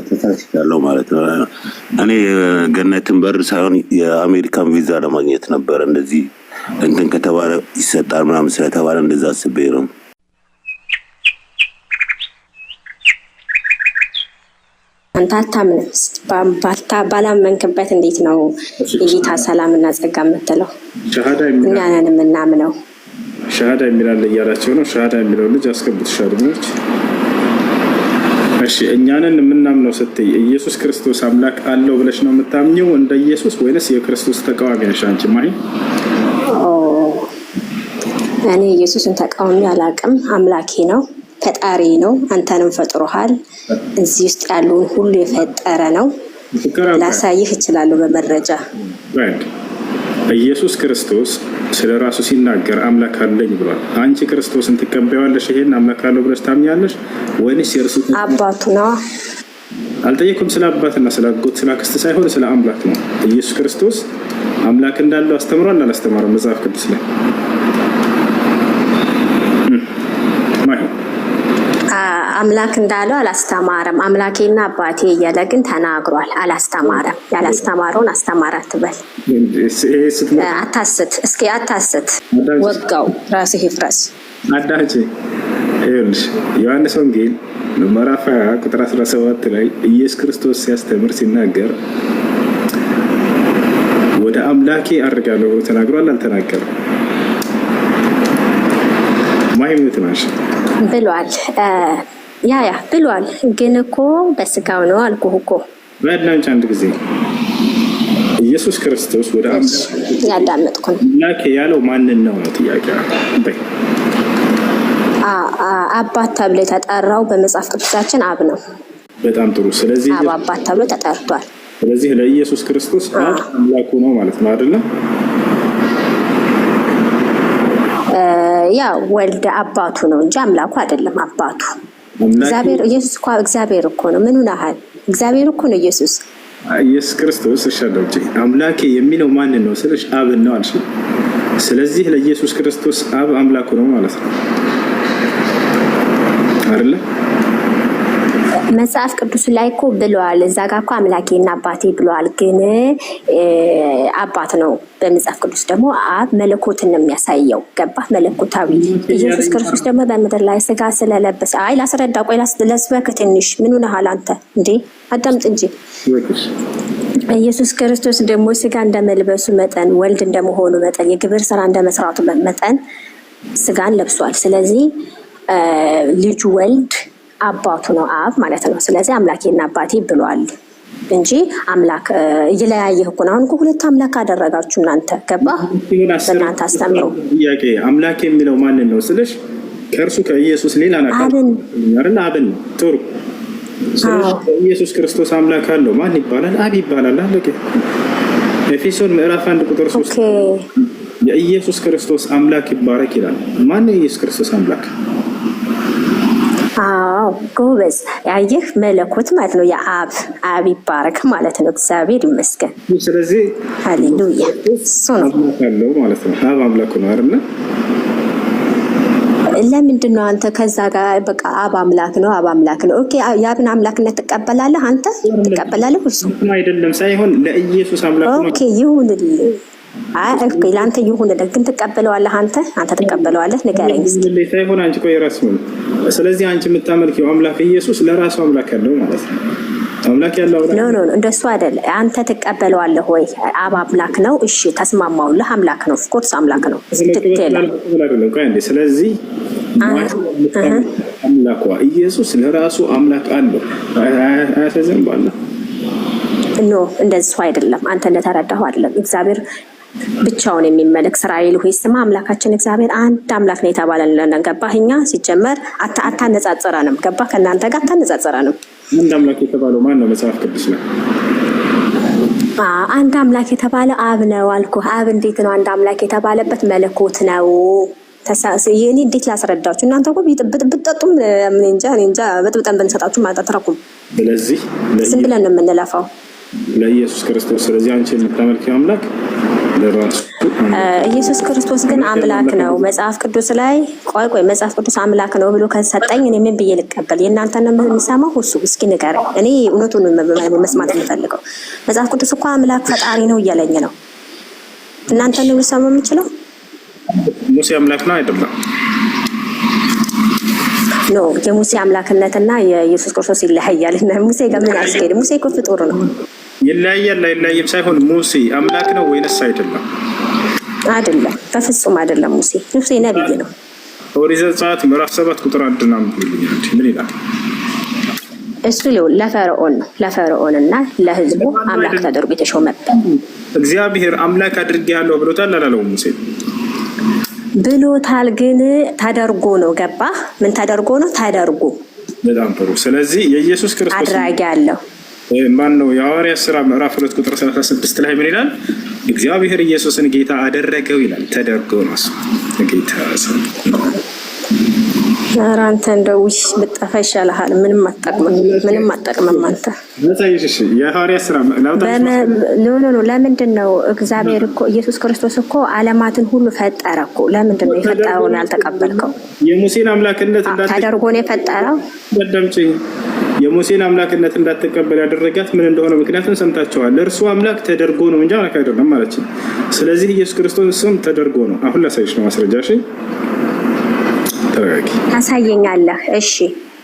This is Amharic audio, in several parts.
ተሳስቻለሁ ማለት ነው። እኔ ገነትን በር ሳይሆን የአሜሪካን ቪዛ ለማግኘት ነበር። እንደዚህ እንትን ከተባለ ይሰጣል ምናምን ስለተባለ እንደዛ አስቤ ነው። አንተ አታምንም። ባላመንክበት እንዴት ነው የጌታ ሰላምና ጸጋ የምትለው? እኛ ነን የምናምነው። ሸሃዳ የሚላል እያላቸው ነው። ሸሃዳ የሚለው ልጅ አስገቡት ሻድሞች። እሺ እኛንን የምናምነው ስትይ ኢየሱስ ክርስቶስ አምላክ አለው ብለሽ ነው የምታምኚው እንደ ኢየሱስ ወይንስ የክርስቶስ ተቃዋሚ ነሽ አንቺ? ማይ እኔ ኢየሱስን ተቃዋሚ አላውቅም። አምላኬ ነው፣ ፈጣሪ ነው። አንተንም ፈጥሮሃል። እዚህ ውስጥ ያሉን ሁሉ የፈጠረ ነው። ላሳይህ እችላለሁ በመረጃ። ኢየሱስ ክርስቶስ ስለራሱ ሲናገር አምላክ አለኝ ብሏል። አንቺ ክርስቶስን ትቀበያለሽ? ይሄን አምላክ አለው ብለሽ ታምኛለሽ ወይንስ የእርሱ አባቱ ነው? አልጠየኩም። ስለ አባትና ስለ አጎት ስለ አክስት ሳይሆን ስለ አምላክ ነው። ኢየሱስ ክርስቶስ አምላክ እንዳለው አስተምሯል አላስተማረም? መጽሐፍ ቅዱስ ላይ አምላክ እንዳለው አላስተማረም። አምላኬና አባቴ እያለ ግን ተናግሯል። አላስተማረም። ያላስተማረውን አስተማረ አትበል። አታስት፣ እስኪ አታስት። ወጋው ራስህ ይፍረስ። አዳንቺ ይኸውልሽ ዮሐንስ ወንጌል ምዕራፍ 20 ቁጥር 17 ላይ ኢየሱስ ክርስቶስ ሲያስተምር ሲናገር ወደ አምላኬ አድርጋለሁ ብሎ ተናግሯል አልተናገረም? ማይሙት ናሽ ብሏል። ያ ብሏል። ግን እኮ በስጋው ነው አልኩህ እኮ። በአዳንጭ አንድ ጊዜ ኢየሱስ ክርስቶስ ወደ ያዳመጥኩ ነው። አምላኬ ያለው ማንን ነው ነው ጥያቄ? አባት ተብሎ የተጠራው በመጽሐፍ ቅዱሳችን አብ ነው። በጣም ጥሩ። ስለዚህ አብ አባት ተብሎ ተጠርቷል። ስለዚህ ለኢየሱስ ክርስቶስ አምላኩ ነው ማለት ነው አይደለም? ያ ወልድ አባቱ ነው እንጂ አምላኩ አይደለም። አባቱ እግዚአብሔር ኢየሱስ እኮ እግዚአብሔር እኮ ነው። ምን ሆነሃል? እግዚአብሔር እኮ ነው ኢየሱስ ክርስቶስ። እሻለውጂ አምላኬ የሚለው ማንን ነው ስለሽ አብን ነው አልሽ። ስለዚህ ለኢየሱስ ክርስቶስ አብ አምላኩ ነው ማለት ነው አይደለ? መጽሐፍ ቅዱስ ላይ እኮ ብለዋል። እዛ ጋር እኮ አምላኬና አባቴ ብለዋል። ግን አባት ነው። በመጽሐፍ ቅዱስ ደግሞ አብ መለኮትን ነው የሚያሳየው። ገባ? መለኮታዊ ኢየሱስ ክርስቶስ ደግሞ በምድር ላይ ስጋ ስለለበሰ ላስረዳ። ቆይ ለስበክ ትንሽ። ምን ሆነሃል አንተ እንዴ? አዳምጥ እንጂ። ኢየሱስ ክርስቶስ ደግሞ ስጋ እንደመልበሱ መጠን ወልድ እንደመሆኑ መጠን የግብር ስራ እንደመስራቱ መጠን ስጋን ለብሷል። ስለዚህ ልጁ ወልድ አባቱ ነው አብ ማለት ነው። ስለዚህ አምላኬና አባቴ ብሏል እንጂ አምላክ እየለያየህ እኮ ነው። አሁን እኮ ሁለት አምላክ አደረጋችሁ እናንተ። ገባ? በእናንተ አስተምሩ። ጥያቄ አምላክ የሚለው ማንን ነው ስለሽ ከእርሱ ከኢየሱስ ሌላ ነገር አይደል? አብን ነው። ጥሩ። ስለዚህ ኢየሱስ ክርስቶስ አምላክ አለው ማን ይባላል? አብ ይባላል። አለቀ። ኤፌሶን ምዕራፍ 1 ቁጥር 3 የኢየሱስ ክርስቶስ አምላክ ይባረክ ይላል። ማን ነው የኢየሱስ ክርስቶስ አምላክ? ጎበዝ። ያየህ መለኮት ማለት ነው። የአብ ይባረክ ማለት ነው። እግዚአብሔር ይመስገን። ስለዚህ ሃሌሉያ እሱ ነው ማለት ነው። አብ አምላክ ነው አይደል? ለምንድን ነው አንተ ከዛ ጋር በቃ አብ አምላክ ነው አብ አምላክ ነው? ኦኬ የአብን አምላክነት ትቀበላለህ አንተ? ትቀበላለህ? እሱ አይደለም ሳይሆን ለኢየሱስ አምላክ ነው። ኦኬ ይሁንልህ። ኦኬ ለአንተ ይሁንልህ። ግን ትቀበለዋለህ አንተ ትቀበለዋለህ? ንገረኝ እስኪ። ሳይሆን አንቺ ቆይ ራስ ነው። ስለዚህ አንቺ የምታመልኪው አምላክ ኢየሱስ ለራሱ አምላክ ያለው ማለት ነው። አምላክ ያለው ኖ እንደሱ አይደለም። አንተ ትቀበለዋለህ ወይ? አብ አምላክ ነው። እሺ ተስማማውልህ። አምላክ ነው። ኦፍኮርስ አምላክ ነው። ስለዚህ አምላኳ ኢየሱስ ለራሱ አምላክ አለው። አያሳዝንም? ባለ ኖ እንደሱ አይደለም። አንተ እንደተረዳኸው አይደለም። እግዚአብሔር ብቻውን የሚመለክ እስራኤል ሆይ ስማ አምላካችን እግዚአብሔር አንድ አምላክ ነው የተባለልን። ገባህ? እኛ ሲጀመር አታነጻጽረንም። ገባህ? ከእናንተ ጋር አታነጻጽረንም። አንድ አምላክ የተባለው ማን ነው? መጽሐፍ ቅዱስ ነው። አንድ አምላክ የተባለ አብ ነው አልኩህ። አብ እንዴት ነው አንድ አምላክ የተባለበት? መለኮት ነው። እኔ እንዴት ላስረዳችሁ? እናንተ እኮ ብትጠጡም እንጃ በጥብጠን ብንሰጣችሁ ማለት አትረኩም። ስለዚህ ዝም ብለን ነው የምንለፋው ለኢየሱስ ክርስቶስ። ስለዚህ አንቺ የምታመልኪው አምላክ ለራሱ ኢየሱስ ክርስቶስ ግን አምላክ ነው። መጽሐፍ ቅዱስ ላይ ቆይ መጽሐፍ ቅዱስ አምላክ ነው ብሎ ከሰጠኝ እኔ ምን ብዬ ልቀበል? የእናንተን ነው የምሰማው? እሱ እስኪ ንገረኝ። እኔ እውነቱን መስማት የምፈልገው መጽሐፍ ቅዱስ እኮ አምላክ ፈጣሪ ነው እያለኝ ነው። እናንተን ነው ልሰማው የምችለው? ሙሴ አምላክ ነው አይደለም? ኖ የሙሴ አምላክነትና የኢየሱስ ክርስቶስ ይለያያል። እና ሙሴ ጋር ምን ያስኬድ? ሙሴ እኮ ፍጡር ነው። ይለያያል አይለያይም ሳይሆን ሙሴ አምላክ ነው ወይንስ አይደለም? አይደለም፣ በፍጹም አይደለም። ሙሴ ነብይ ነው። ኦሪት ዘጸአት ምዕራፍ 7 ቁጥር 1 እና ምን ይላል? እሱ ለፈርዖን ነው፣ ለፈርዖንና ለሕዝቡ አምላክ ተደርጎ የተሾመበት። እግዚአብሔር አምላክ አድርጌሃለሁ ብሎታል አላለውም? ሙሴ ብሎታል፣ ግን ተደርጎ ነው። ገባህ? ምን ተደርጎ ነው? ተደርጎ። በጣም ጥሩ። ስለዚህ የኢየሱስ ክርስቶስ አድራጊ አለው። ማን ነው? የሐዋርያት ሥራ ምዕራፍ 2 ቁጥር 36 ላይ ምን ይላል? እግዚአብሔር ኢየሱስን ጌታ አደረገው ይላል። ተደርጎ ነው ጌታ ሰው። ኧረ አንተ እንደው ብጠፋ ይሻልሃል። ምንም አትጠቅምም አንተ። የሐዋርያት ሥራ ኖ ለምንድን ነው እግዚአብሔር እኮ ኢየሱስ ክርስቶስ እኮ ዓለማትን ሁሉ ፈጠረ እኮ። ለምንድን ነው የፈጠረውን ያልተቀበልከው? የሙሴን አምላክነት ተደርጎ ነው የፈጠረው። የሙሴን አምላክነት እንዳትቀበል ያደረጋት ምን እንደሆነ ምክንያቱም ሰምታችኋል። እርሱ አምላክ ተደርጎ ነው እንጂ አምላክ አይደለም ማለት ነው። ስለዚህ ኢየሱስ ክርስቶስ ስም ተደርጎ ነው። አሁን ላሳይሽ ነው ማስረጃ። እሺ ተረጋጊ። ታሳየኛለህ? እሺ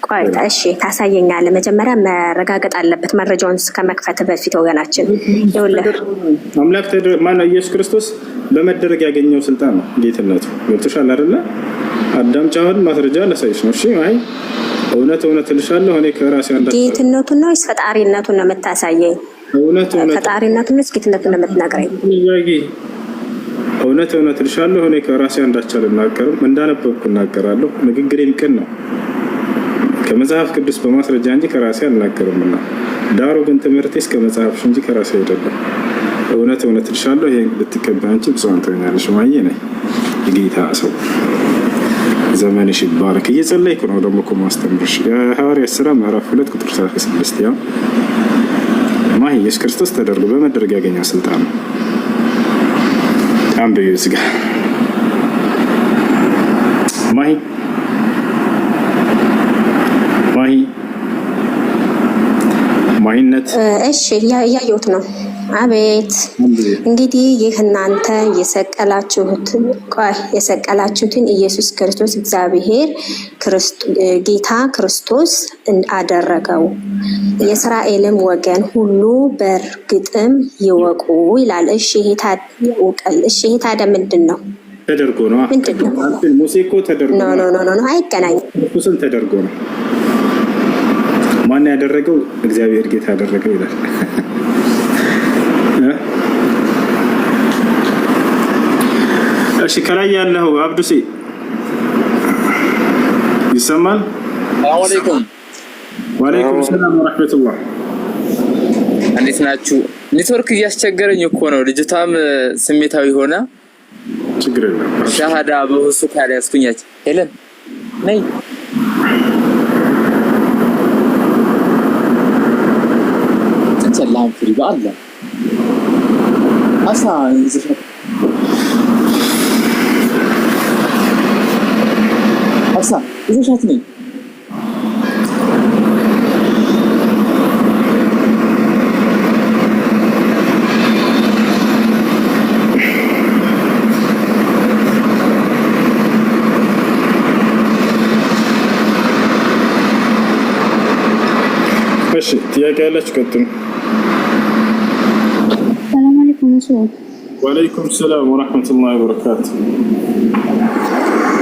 ቆይ፣ እሺ ታሳየኛለህ። መጀመሪያ መረጋገጥ አለበት መረጃውን ከመክፈት በፊት ወገናችን። ይኸውልህ አምላክ ማነው? ኢየሱስ ክርስቶስ በመደረግ ያገኘው ስልጣን ነው ጌትነቱ። ገብቶሻል አይደለ? አዳምጫውን ማስረጃ ላሳይሽ ነው። እሺ አይ እውነት እልሻለሁ እኔ ከራሴ አንዳች ጌትነቱን ነው ወይስ ፈጣሪነቱን ነው የምታሳየኝ? ፈጣሪነቱን ነው ጌትነቱን ነው የምትነግረኝ? እውነት እልሻለሁ እኔ ከራሴ አንዳች አልናገርም፣ እንዳነበብኩ እናገራለሁ። ንግግሬም ቅን ነው ከመጽሐፍ ቅዱስ በማስረጃ እንጂ ከራሴ አልናገርምና። ዳሩ ግን ትምህርቴስ ከመጽሐፍሽ እንጂ ከራሴ አይደለም። እውነት እልሻለሁ ይሄን ልትቀበይ አንቺ ብፁዓን ትሆኛለሽ። ማየ ነኝ የጌታ ሰው ዘመንሽ ይባረክ። እየጸለይኩ ነው ደግሞ እኮ ማስተምርሽ። የሐዋርያት ሥራ ምዕራፍ 2 ቁጥር 36 ያው ማይ ኢየሱስ ክርስቶስ ተደርጎ በመደረግ ያገኘው ስልጣን ነው። አንብዩ እዚህ ጋር ማይ ማይነት እሺ ያየሁት ነው። አቤት እንግዲህ ይህ እናንተ የሰቀላችሁትን ኢየሱስ ክርስቶስ እግዚአብሔር ጌታ ክርስቶስ አደረገው፣ የእስራኤልም ወገን ሁሉ በእርግጥም ይወቁ ይላል። እሺ ይሄ ታዲያ ምንድን ነው? ተደርጎ ነው። ምንድን ነው? ሙሴ እኮ ተደርጎ ነው። ኖ አይገናኝም። ክርስቶስን ተደርጎ ነው። ማን ያደረገው? እግዚአብሔር ጌታ ያደረገው ይላል። እሺ ከላይ ያለው አብዱሲ ይሰማል? ወአለይኩም ሰላም ወራህመቱላህ። እንዴት ናችሁ? ኔትወርክ እያስቸገረኝ እኮ ነው። ልጅቷም ስሜታዊ ሆነ። ችግር የለም። ሻሃዳ በሁሱ ካለ ያስኩኛች ሄለን ነይ ሰላም ፍሪ በአላ አሳ ይዘሻት ነኝ። እሺ ጥያቄ ያላችሁ ቀጥሉ። ሰላም አለይኩም። ወአለይኩም ሰላም ወራህመቱላሂ ወበረካቱ።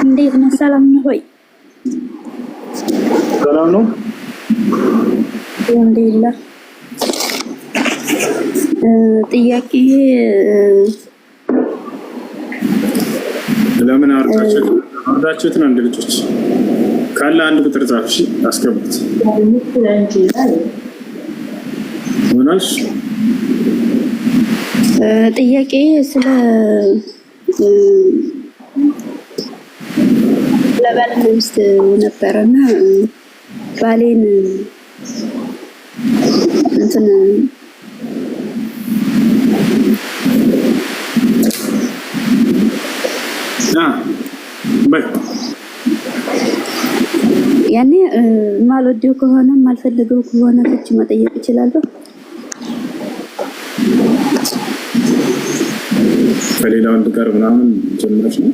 እንዴት ነህ? ሰላም ነው ወይ? ሰላም ነው አልሐምዱሊላህ። ጥያቄ ለምን አርዳችሁት ነው? አንድ ልጆች ካለ አንድ ቁጥር ጻፍ። እሺ አስገቡት። ምናልሽ ጥያቄ ስለ ባልና ሚስት ነበረና ባሌን እንትን ማልወደው ከሆነ ማልፈልገው ከሆነ ፍቺ መጠየቅ እችላለሁ? ከሌላ ወንድ ጋር ምናምን ጀምረሽ ነው?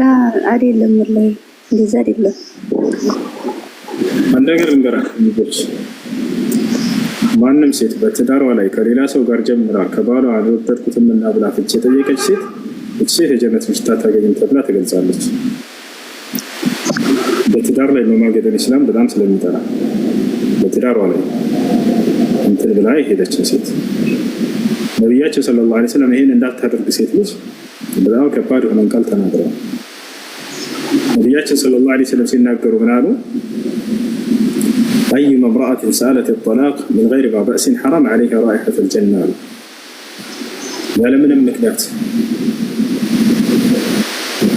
ላ አይደለም፣ ወላሂ እንደዛ አይደለም። አንድ ነገር እንገራችሁ፣ ማንም ሴት በትዳሯ ላይ ከሌላ ሰው ጋር ጀምራ ከባሏ አልወደድኩትም እና ብላ ፍቺ የጠየቀች ሴት እቺ የጀነት ምሽታ ታገኝም ተብላ ተገልጻለች። በትዳር ላይ መማገድን ኢስላም በጣም ስለሚጠራ በትዳሯ ላይ እንትን ብላ የሄደችን ሴት ነቢያችን ሰለላሁ ዐለይሂ ወሰለም ይሄን እንዳታደርግ ሴት ልጅ በጣም ከባድ የሆነን ቃል ተናግረዋል። ነቢያችን ሰለላሁ ዐለይሂ ወሰለም ሲናገሩ ምን አሉ? أيما امرأة سألت الطلاق من غير ما بأس حرام عليها رائحة الجنة. ያለምንም ምክንያት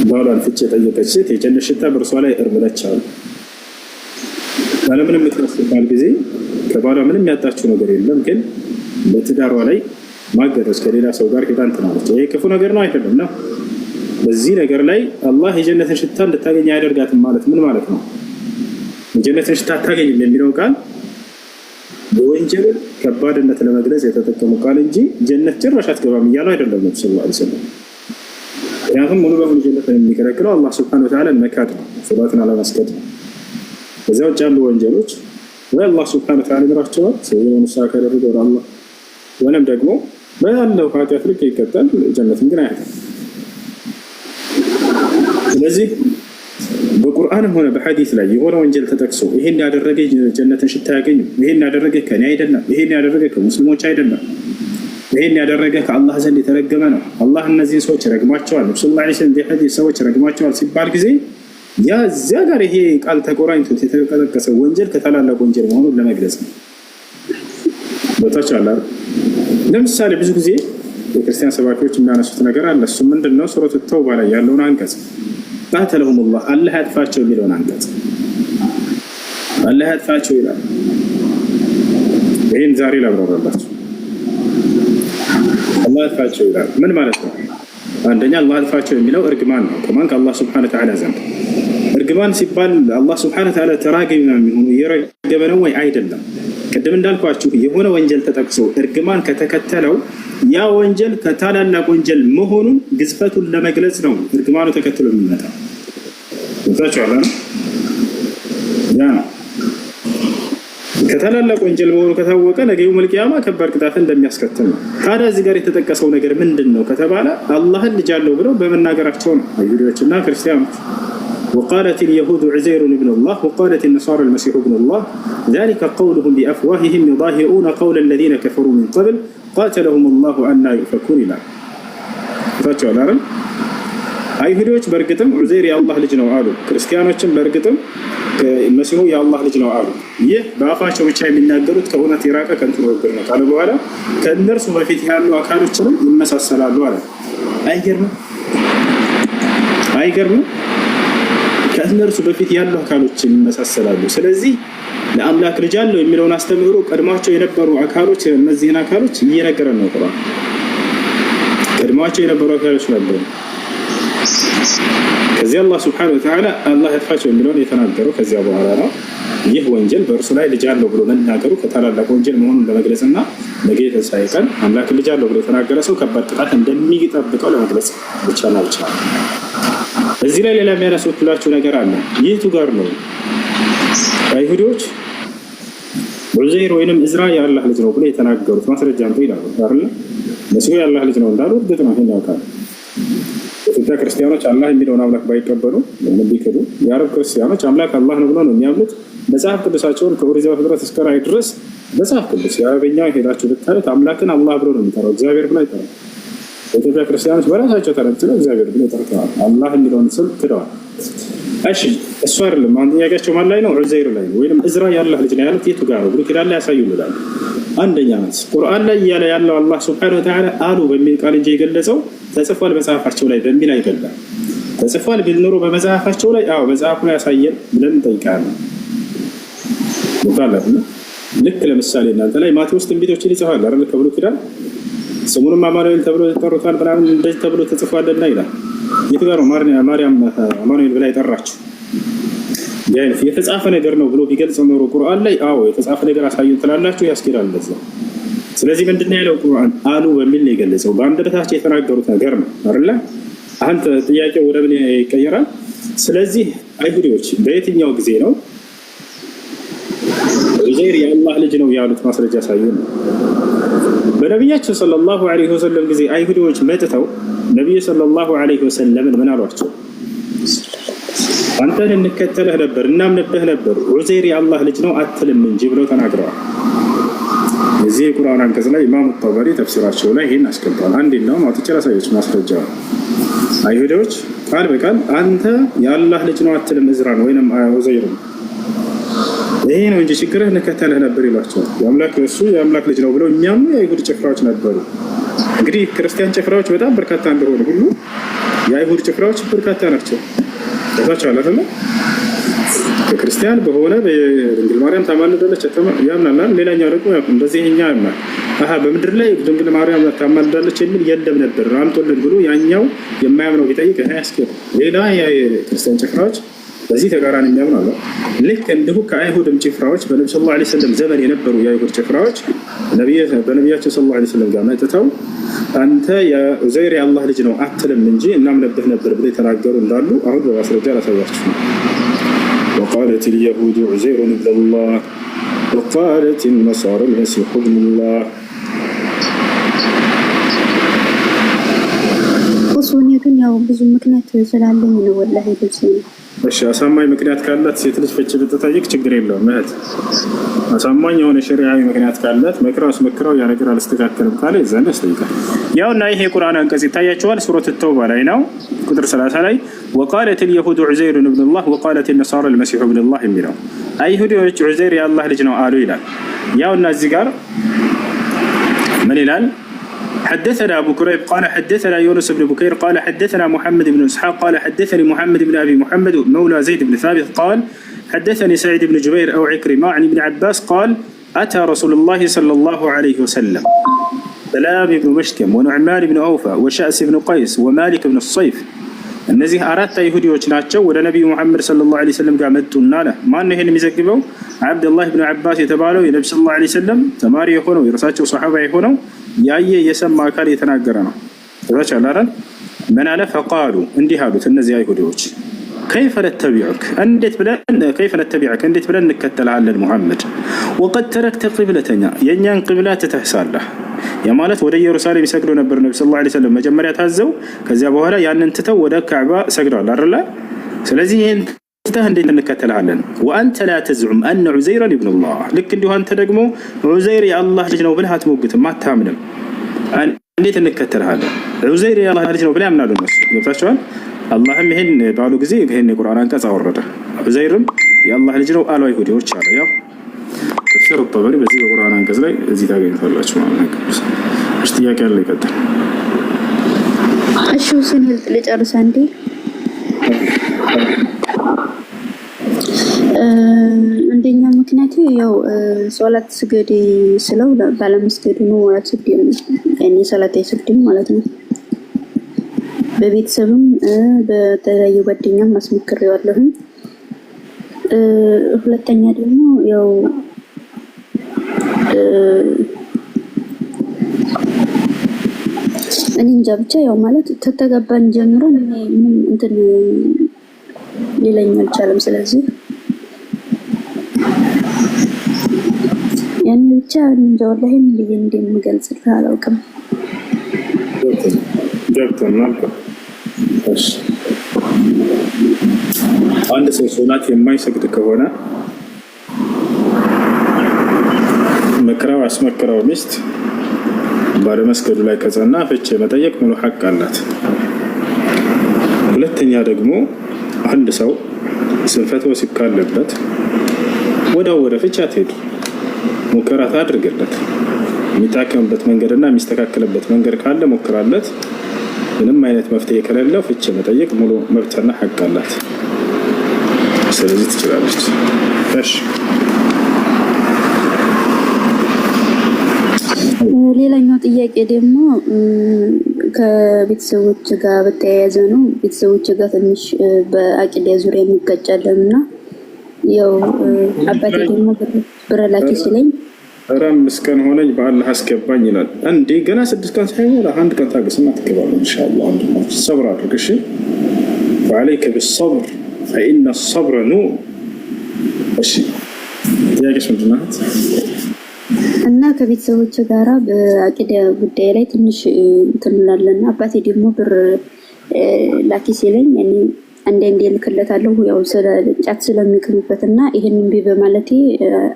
ባሏን ፍቺ የጠየቀች ሴት የጀነት ሽታ በእርሷ ላይ እርም ነች አሉ። ያለምንም ምክንያት ሲባል ጊዜ ከባሏ ምንም ያጣችው ነገር የለም፣ ግን በትዳሯ ላይ ማገደች ከሌላ ሰው ጋር ሄዳ እንትን አለች። ይሄ ክፉ ነገር ነው አይደለም? ነው። በዚህ ነገር ላይ አላህ የጀነትን ሽታ እንድታገኝ አያደርጋትም ማለት ምን ማለት ነው? የጀነትን ሽታ አታገኝም የሚለው ቃል በወንጀል ከባድነት ለመግለጽ የተጠቀሙ ቃል እንጂ ጀነት ጭራሽ አትገባም እያሉ አይደለም ነብዩ ሰለላሁ ዐለይሂ ወሰለም። ምክንያቱም ሙሉ በሙሉ ጀነትን የሚከለክለው አላህ ሱብሓነሁ ወተዓላ መካድ ነው፣ ሶላትን አለመስገድ ነው። ከዚያ ውጭ ያሉ ወንጀሎች ወይ አላህ ሱብሓነሁ ወተዓላ ይምራቸዋል ሰውየውን ንስሐ ካደረገ ወደ አላህ፣ ወይም ደግሞ ባለው ኃጢአት ልክ ይቀጣል፣ ጀነትን ግን አያገኝም። ስለዚህ በቁርአንም ሆነ በሐዲስ ላይ የሆነ ወንጀል ተጠቅሶ ይሄን ያደረገ ጀነትን ሽታ ያገኙ፣ ይሄን ያደረገ ከኔ አይደለም፣ ይሄን ያደረገ ከሙስሊሞች አይደለም፣ ይሄን ያደረገ ከአላህ ዘንድ የተረገመ ነው፣ አላህ እነዚህን ሰዎች ረግሟቸዋል፣ ነብዩ ሰለላሁ ዐለይሂ ወሰለም በሐዲስ ሰዎች ረግሟቸዋል ሲባል ጊዜ ያ እዚያ ጋር ይሄ ቃል ተቆራኝቶት የተጠቀሰ ወንጀል ከታላላቅ ወንጀል መሆኑን ለመግለጽ ነው። በታቻላ ለምሳሌ ብዙ ጊዜ የክርስቲያን ሰባኪዎች የሚያነሱት ነገር አለ። እሱ ምንድነው? ሱረቱ ተውባ ላይ ያለውን አንቀጽ ቃተለሁሙላህ አላህ ያጥፋቸው የሚለውን አንቀጽ አላህ ያጥፋቸው ይላል። ይህን ዛሬ ላብራራላችሁ። አላህ ያጥፋቸው ይላል ምን ማለት ነው? አንደኛ አላህ ያጥፋቸው የሚለው እርግማን ነው። ከማን? ከአላህ ሱብሓነሁ ወተዓላ ዘንድ። እርግማን ሲባል አላህ ሱብሓነሁ ወተዓላ ተራጋሚ ነው የሚሆኑ እየረገመ ነው ወይ? አይደለም። ቅድም እንዳልኳችሁ የሆነ ወንጀል ተጠቅሶ እርግማን ከተከተለው ያ ወንጀል ከታላላቅ ወንጀል መሆኑን ግዝፈቱን ለመግለጽ ነው እርግማኑ ተከትሎ የሚመጣው። ወጣችኋል? ያ ነው ከታላላቅ ወንጀል መሆኑ ከታወቀ ነገ የውመል ቂያማ ከባድ ቅጣት እንደሚያስከትል ነው። ታዲያ እዚህ ጋር የተጠቀሰው ነገር ምንድን ነው ከተባለ አላህን ልጅ አለው ብለው በመናገራቸው ነው አይሁዶችና ክርስቲያኖች። وقالت اليهود عزير ابن الله وقالت النصارى المسيح ابن الله ذلك قولهم بأفواههم يضاهئون قول الذين كفروا من قبل قاتلهم الله أنى يؤفكون ይላል። ታቻላል አይሁዶች በእርግጥም ዑዘይር የአላህ ልጅ ነው አሉ። ክርስቲያኖችም በእርግጥም መሲሁ የአላህ ልጅ ነው አሉ። ይህ በአፋቸው ብቻ የሚናገሩት ከእውነት የራቀ ከንቱ ንግግር ነው ካለ በኋላ ከእነርሱ በፊት ያሉ አካሎችንም ይመሳሰላሉ አለ። አይገርምም? አይገርምም? ከእነርሱ በፊት ያሉ አካሎች ይመሳሰላሉ። ስለዚህ ለአምላክ ልጅ አለው የሚለውን አስተምህሮ ቀድሟቸው የነበሩ አካሎች እነዚህን አካሎች እየነገረን ነው ቁርአን። ቀድሟቸው የነበሩ አካሎች ነበሩ። ከዚህ አላህ ሱብሓነሁ ወተዓላ አላህ ያጥፋቸው የሚለውን የተናገረው ከዚያ በኋላ ነው። ይህ ወንጀል በእርሱ ላይ ልጅ አለው ብሎ መናገሩ ከታላላቅ ወንጀል መሆኑን ለመግለጽና ነገ የትንሣኤ ቀን አምላክ ልጅ አለው ብሎ የተናገረ ሰው ከባድ ቅጣት እንደሚጠብቀው ለመግለጽ ብቻና ብቻ። እዚህ ላይ ሌላ የሚያነሱላችሁ ነገር አለ። የቱ ጋር ነው አይሁዶች ዑዘይር ወይንም እዝራ የአላህ ልጅ ነው ብሎ የተናገሩት? ማስረጃ አምጡ ይላሉ አይደል? መሲሁ የአላህ ልጅ ነው እንዳሉ እርግጥ ነው። ይሄን ያውቃሉ። የኢትዮጵያ ክርስቲያኖች አላህ የሚለውን አምላክ ባይቀበሉ ወይም ቢክዱ፣ የአረብ ክርስቲያኖች አምላክ አላህ ነው ብለው ነው የሚያምኑት። መጽሐፍ ቅዱሳቸውን ከኦሪት ዘፍጥረት እስከ ራዕይ ድረስ መጽሐፍ ቅዱስ የአረበኛ ሄዳችሁ ብታዩት አምላክን አላህ ብሎ ነው የሚጠራው፣ እግዚአብሔር ብሎ አይጠራም። የኢትዮጵያ ክርስቲያኖች በራሳቸው ተረድተው እግዚአብሔር ብሎ ጠርተዋል። አላህ የሚለውን ስም ክደዋል። እሺ እሱ አይደለም። አሁን ጥያቄያቸው ማን ላይ ነው? ዑዘይር ላይ ነው ወይንም እዝራ የአላህ ልጅ ነው ያሉት የቱ ጋር ነው? ብሎ ኪዳን ላይ ያሳዩልናል። አንደኛ መልስ ቁርአን ላይ እያለ ያለው አላህ ሱብሓነሁ ወተዓላ አሉ በሚል ቃል እንጂ የገለጸው ተጽፏል መጽሐፋቸው ላይ በሚል አይደለም። ተጽፏል ቢል ኖሮ በመጽሐፋቸው ላይ አዎ መጽሐፉ ላይ ያሳየን ብለን እንጠይቃለን። ወጣላችሁ። ልክ ለምሳሌ እናንተ ላይ ማቴዎስ ትንቢቶችን ይጽፋል አይደል? ከብሉይ ኪዳን ስሙንም አማኑኤል ተብሎ ተጠርቷል ብላን እንደዚህ ተብሎ ተጽፏልና ይላል። የቱ ጋር ነው ማርያም አማኑኤል ብላ የጠራችው? የተጻፈ ነገር ነው ብሎ ቢገልጽ ኖሮ ቁርአን ላይ አዎ የተጻፈ ነገር አሳዩን ትላላችሁ፣ ያስኬዳል እንደዛ። ስለዚህ ምንድነው ያለው ቁርአን? አሉ በሚል ነው የገለጸው። በአንደበታቸው የተናገሩት ነገር ነው አይደለ? አንተ ጥያቄው ወደ ምን ይቀየራል? ስለዚህ አይሁዶች በየትኛው ጊዜ ነው ዑዘይር የአላህ ልጅ ነው ያሉት? ማስረጃ ያሳዩን። በነቢያችን ሰለላሁ ዐለይሂ ወሰለም ጊዜ አይሁዶች መጥተው ነብዩ ሰለላሁ ዐለይሂ ወሰለም ምን አሏቸው? አንተን እንከተልህ ነበር እናምንብህ ነበር፣ ዑዘይር የአላህ ልጅ ነው አትልም እንጂ ብለው ተናግረዋል። እዚህ የቁርአን አንቀጽ ላይ ኢማሙ ጠበሪ ተፍሲራቸው ላይ ይሄን አስቀምጠዋል። አንዴና ማጥቼ ላሳያችሁ ማስረጃ። አይሁዶች ቃል በቃል አንተ የአላህ ልጅ ነው አትልም እዝራን ወይንም ዑዘይር ይሄ ነው እንጂ ችግርህ እንከተልህ ነበር ይሏቸዋል። የአምላክ እሱ የአምላክ ልጅ ነው ብለው እኛም የአይሁድ ጭፍራዎች ነበሩ። እንግዲህ ክርስቲያን ጭፍራዎች በጣም በርካታ እንደሆኑ ሁሉ የአይሁድ ጭፍራዎች በርካታ ናቸው። ታቻ አላተነ ክርስቲያን በሆነ በድንግል ማርያም ታማልዳለች ያምናል። ሌላኛው ደግሞ እንደዚህ እኛ ያምናል በምድር ላይ ድንግል ማርያም ታማልዳለች የሚል የለም ነበር አምጦልን ብሎ ያኛው የማያምነው ቢጠይቅ ያስከፍ ሌላ የክርስቲያን ጭፍራዎች በዚህ ተቃራኒ የሚያምኑ አለ። ልክ እንዲሁ ከአይሁድም ጭፍራዎች በነብዩ ሰለላሁ ዐለይሂ ወሰለም ዘመን የነበሩ የአይሁድ ጭፍራዎች በነቢያችን ሰለላሁ ዐለይሂ ወሰለም ጋር መጥተው አንተ የዑዘይር የአላህ ልጅ ነው አትልም እንጂ እናምንብህ ነበር ብለው የተናገሩ እንዳሉ አሁን በማስረጃ ላሳያችሁ። وقالت اليهود عزير ابن الله وقالت النصارى المسيح ابن الله እሱን ግን ያው ብዙ ምክንያት ስላለኝ ነው ወላሂ ልብስ ነው። እሺ አሳማኝ ምክንያት ካላት ሴት ልጅ ፍቺ ብትጠይቅ ችግር የለውም። እህት አሳማኝ የሆነ ሸሪዓዊ ምክንያት ካላት መክራው ያ ነገር አልስተካከልም ካለ ዘንድ ያስጠይቃል። ያውና ይሄ ቁርአን አንቀጽ ይታያቸዋል። ሱረቱ ተውባ ላይ ነው ቁጥር 30 ላይ وقالت اليهود عزير ابن الله وقالت النصارى المسيح ابن الله የሚለው አይሁዶች ዑዘይር የአላህ ልጅ ነው አሉ ይላል። ያውና እዚህ ጋር ምን ይላል? حدثنا أبو كريب قال حدثنا يونس بن بكير قال حدثنا محمد بن إسحاق قال حدثني محمد بن أبي محمد مولى زيد بن ثابت قال حدثني سعيد بن جبير أو عكرمة عن ابن عباس قال أتى رسول الله صلى الله عليه وسلم سلام بن مشكم ونعمان بن أوفى وشأس بن قيس ومالك بن الصيف እነዚህ አራት አይሁዲዎች ናቸው ወደ ነብዩ መሐመድ ሰለላሁ ዐለይሂ ወሰለም ጋር መጡና አለ። ማን ይሄን የሚዘግበው? አብዱላህ ኢብኑ አባስ የተባለው የነብዩ ሰለላሁ ዐለይሂ ወሰለም ተማሪ የሆነው የራሳቸው ሱሐባ የሆነው ያየ የሰማ አካል የተናገረ ነው። ተባቻ አላራን ምን አለ? ፈቃሉ እንዲህ አሉት እነዚህ አይሁዲዎች كيف نتبعك እንዴት ብለን እንከተልሃለን ሙሐመድ وقد تركت قبلتنا የኛን ቅብላ ትተህሳለህ። የማለት ወደ ኢየሩሳሌም ይሰግዱ ነበር ነብዩ ሰለላሁ ዐለይሂ ወሰለም መጀመሪያ ታዘው ከዚያ በኋላ ያንን ትተው ወደ ካዕባ ሰግደዋል አይደል? ስለዚህ ይሄን ትተህ እንዴት እንከተልሃለን? وانت لا تزعم ان عزير ابن الله ልክ እንዲሁ አንተ ደግሞ ዑዘይር የአላህ ልጅ ነው ብለህ አትሞግትም አታምንም። እንዴት እንከተልሃለን? ዑዘይር የአላህ ልጅ ነው ብለህ ያምናሉ እነሱ። ገብታችኋል? አላህም ይሄን ባሉ ጊዜ ይሄን የቁርአን አንቀጽ አወረደ። ዑዘይርም የአላህ ልጅ ነው አሉ አይሁዶች አለ። ያው ተፍሲር ጠበሪ በዚህ የቁርአን አንቀጽ ላይ እዚህ ታገኙታላችሁ ማለት ነው። እሺ ጥያቄ አለ ይቀጥል። እሺ ስንል ልጨርስ አንዴ። አንደኛ ምክንያቱ ያው ሶላት ስገድ ስለው ባለመስገዱ ነው ማለት ያኔ ሶላት አይሰግድም ማለት ነው። በቤተሰብም በተለያዩ ጓደኛም አስመክሬዋለሁ። ሁለተኛ ደግሞ ያው እኔ እንጃ ብቻ ያው ማለት ተተጋባን ጀምረን ምን እንትን ሊለኝ አልቻለም። ስለዚህ ያኔ ብቻ እንጃ ወላሂ ምን ብዬ እንደምገልጽ አላውቅም። ገብቶናል። አንድ ሰው ሶላት የማይሰግድ ከሆነ መክራው አስመክራው ሚስት ባለመስገዱ ላይ ከጸና ፍቺ መጠየቅ ሙሉ ሐቅ አላት። ሁለተኛ ደግሞ አንድ ሰው ስንፈት ወሲብ ካለበት ወደ ፍቺ አትሄድ፣ ሙከራ አድርግለት። የሚታከምበት መንገድና የሚስተካከልበት መንገድ ካለ ሞክራለት። ምንም አይነት መፍትሄ ከሌለው ፍቺ መጠየቅ ሙሉ መብትና ሐቅ አላት። ስለዚህ ትችላለች። እሺ ሌላኛው ጥያቄ ደግሞ ከቤተሰቦች ጋር በተያያዘ ነው። ቤተሰቦች ጋር ትንሽ በአቂዳ ዙሪያ እንጋጫለንና ያው አባቴ ደግሞ ብር ላኪ ሲለኝ ኧረ 5 ቀን ሆነኝ በአላህ አስገባኝ ይላል። እንዴ ገና 6 ቀን ሳይሞላ 1 ቀን ታገስና ትገባለህ ኢንሻአላህ። አንድነት ሰብር አድርግ እሺ። وعليك بالصبر فإن الصبر نور። እሺ ጥያቄሽ ምንድን ናት? እና ከቤተሰቦች ጋራ በአቂዳ ጉዳይ ላይ ትንሽ እንትን እንላለን። አባቴ ደግሞ ብር ላኪ ሲለኝ እኔ አንዴ ልክለታለሁ ያው ስለ ጫት ስለሚቅምበትና ይሄንን ቢ በማለቴ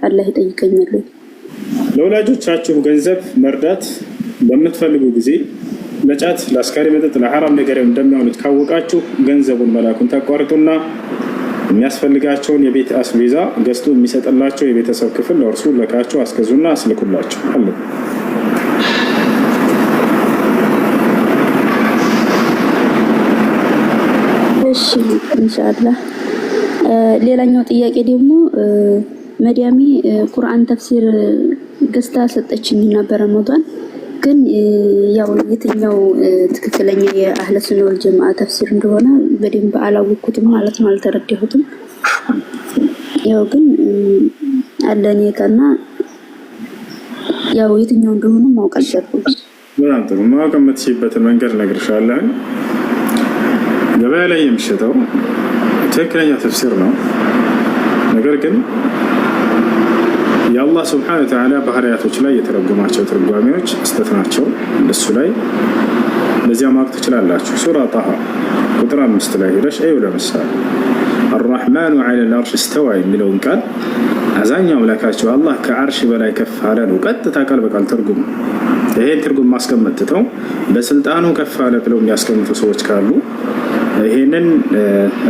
አላህ ይጠይቀኛል። ለወላጆቻችሁ ገንዘብ መርዳት በምትፈልጉ ጊዜ ለጫት ለአስካሪ መጠጥ ለሐራም ነገር እንደሚያውሉት ካወቃችሁ ገንዘቡን መላኩን ታቋርጡና የሚያስፈልጋቸውን የቤት አስቤዛ ገዝቶ የሚሰጥላቸው የቤተሰብ ክፍል ለእርሱ ለካችሁ አስገዙና አስልኩላቸው አለ። እሺ ኢንሻአላህ። ሌላኛው ጥያቄ ደግሞ መዲያሚ ቁርአን ተፍሲር ገዝታ ሰጠችኝና በረመዳን ግን ያው የትኛው ትክክለኛ የአህለ ሱና ወል ጀማዓ ተፍሲር እንደሆነ በደንብ አላወቅኩትም ማለት ነው፣ አልተረዳሁትም። ያው ግን አለኔ ከና ያው የትኛው እንደሆነ ማወቅ አልቻልኩም። በጣም ጥሩ። ማወቅ የምትችይበትን መንገድ እነግርሻለሁ። ገበያ ላይ የሚሸጠው ትክክለኛ ተፍሲር ነው። ነገር ግን የአላህ ስብሐነ ወተዓላ ባህሪያቶች ላይ የተረጎማቸው ትርጓሜዎች ስህተት ናቸው። እሱ ላይ በዚያ ማወቅ ትችላላችሁ። ሱራ ጣሃ ቁጥር 5 ላይ ሄደሽ እዩ። ለምሳሌ አርረሕማኑ ዐለል ዐርሽ እስተዋ የሚለውን ቃል አዛኛው አምላካቸው አላህ ከዐርሽ በላይ ከፍ አለ ነው። ቀጥታ ቃል በቃል ትርጉም። ይሄን ትርጉም ማስቀመጥ ትተው በስልጣኑ ከፍ አለ ብለው የሚያስቀምጡ ሰዎች ካሉ ይሄንን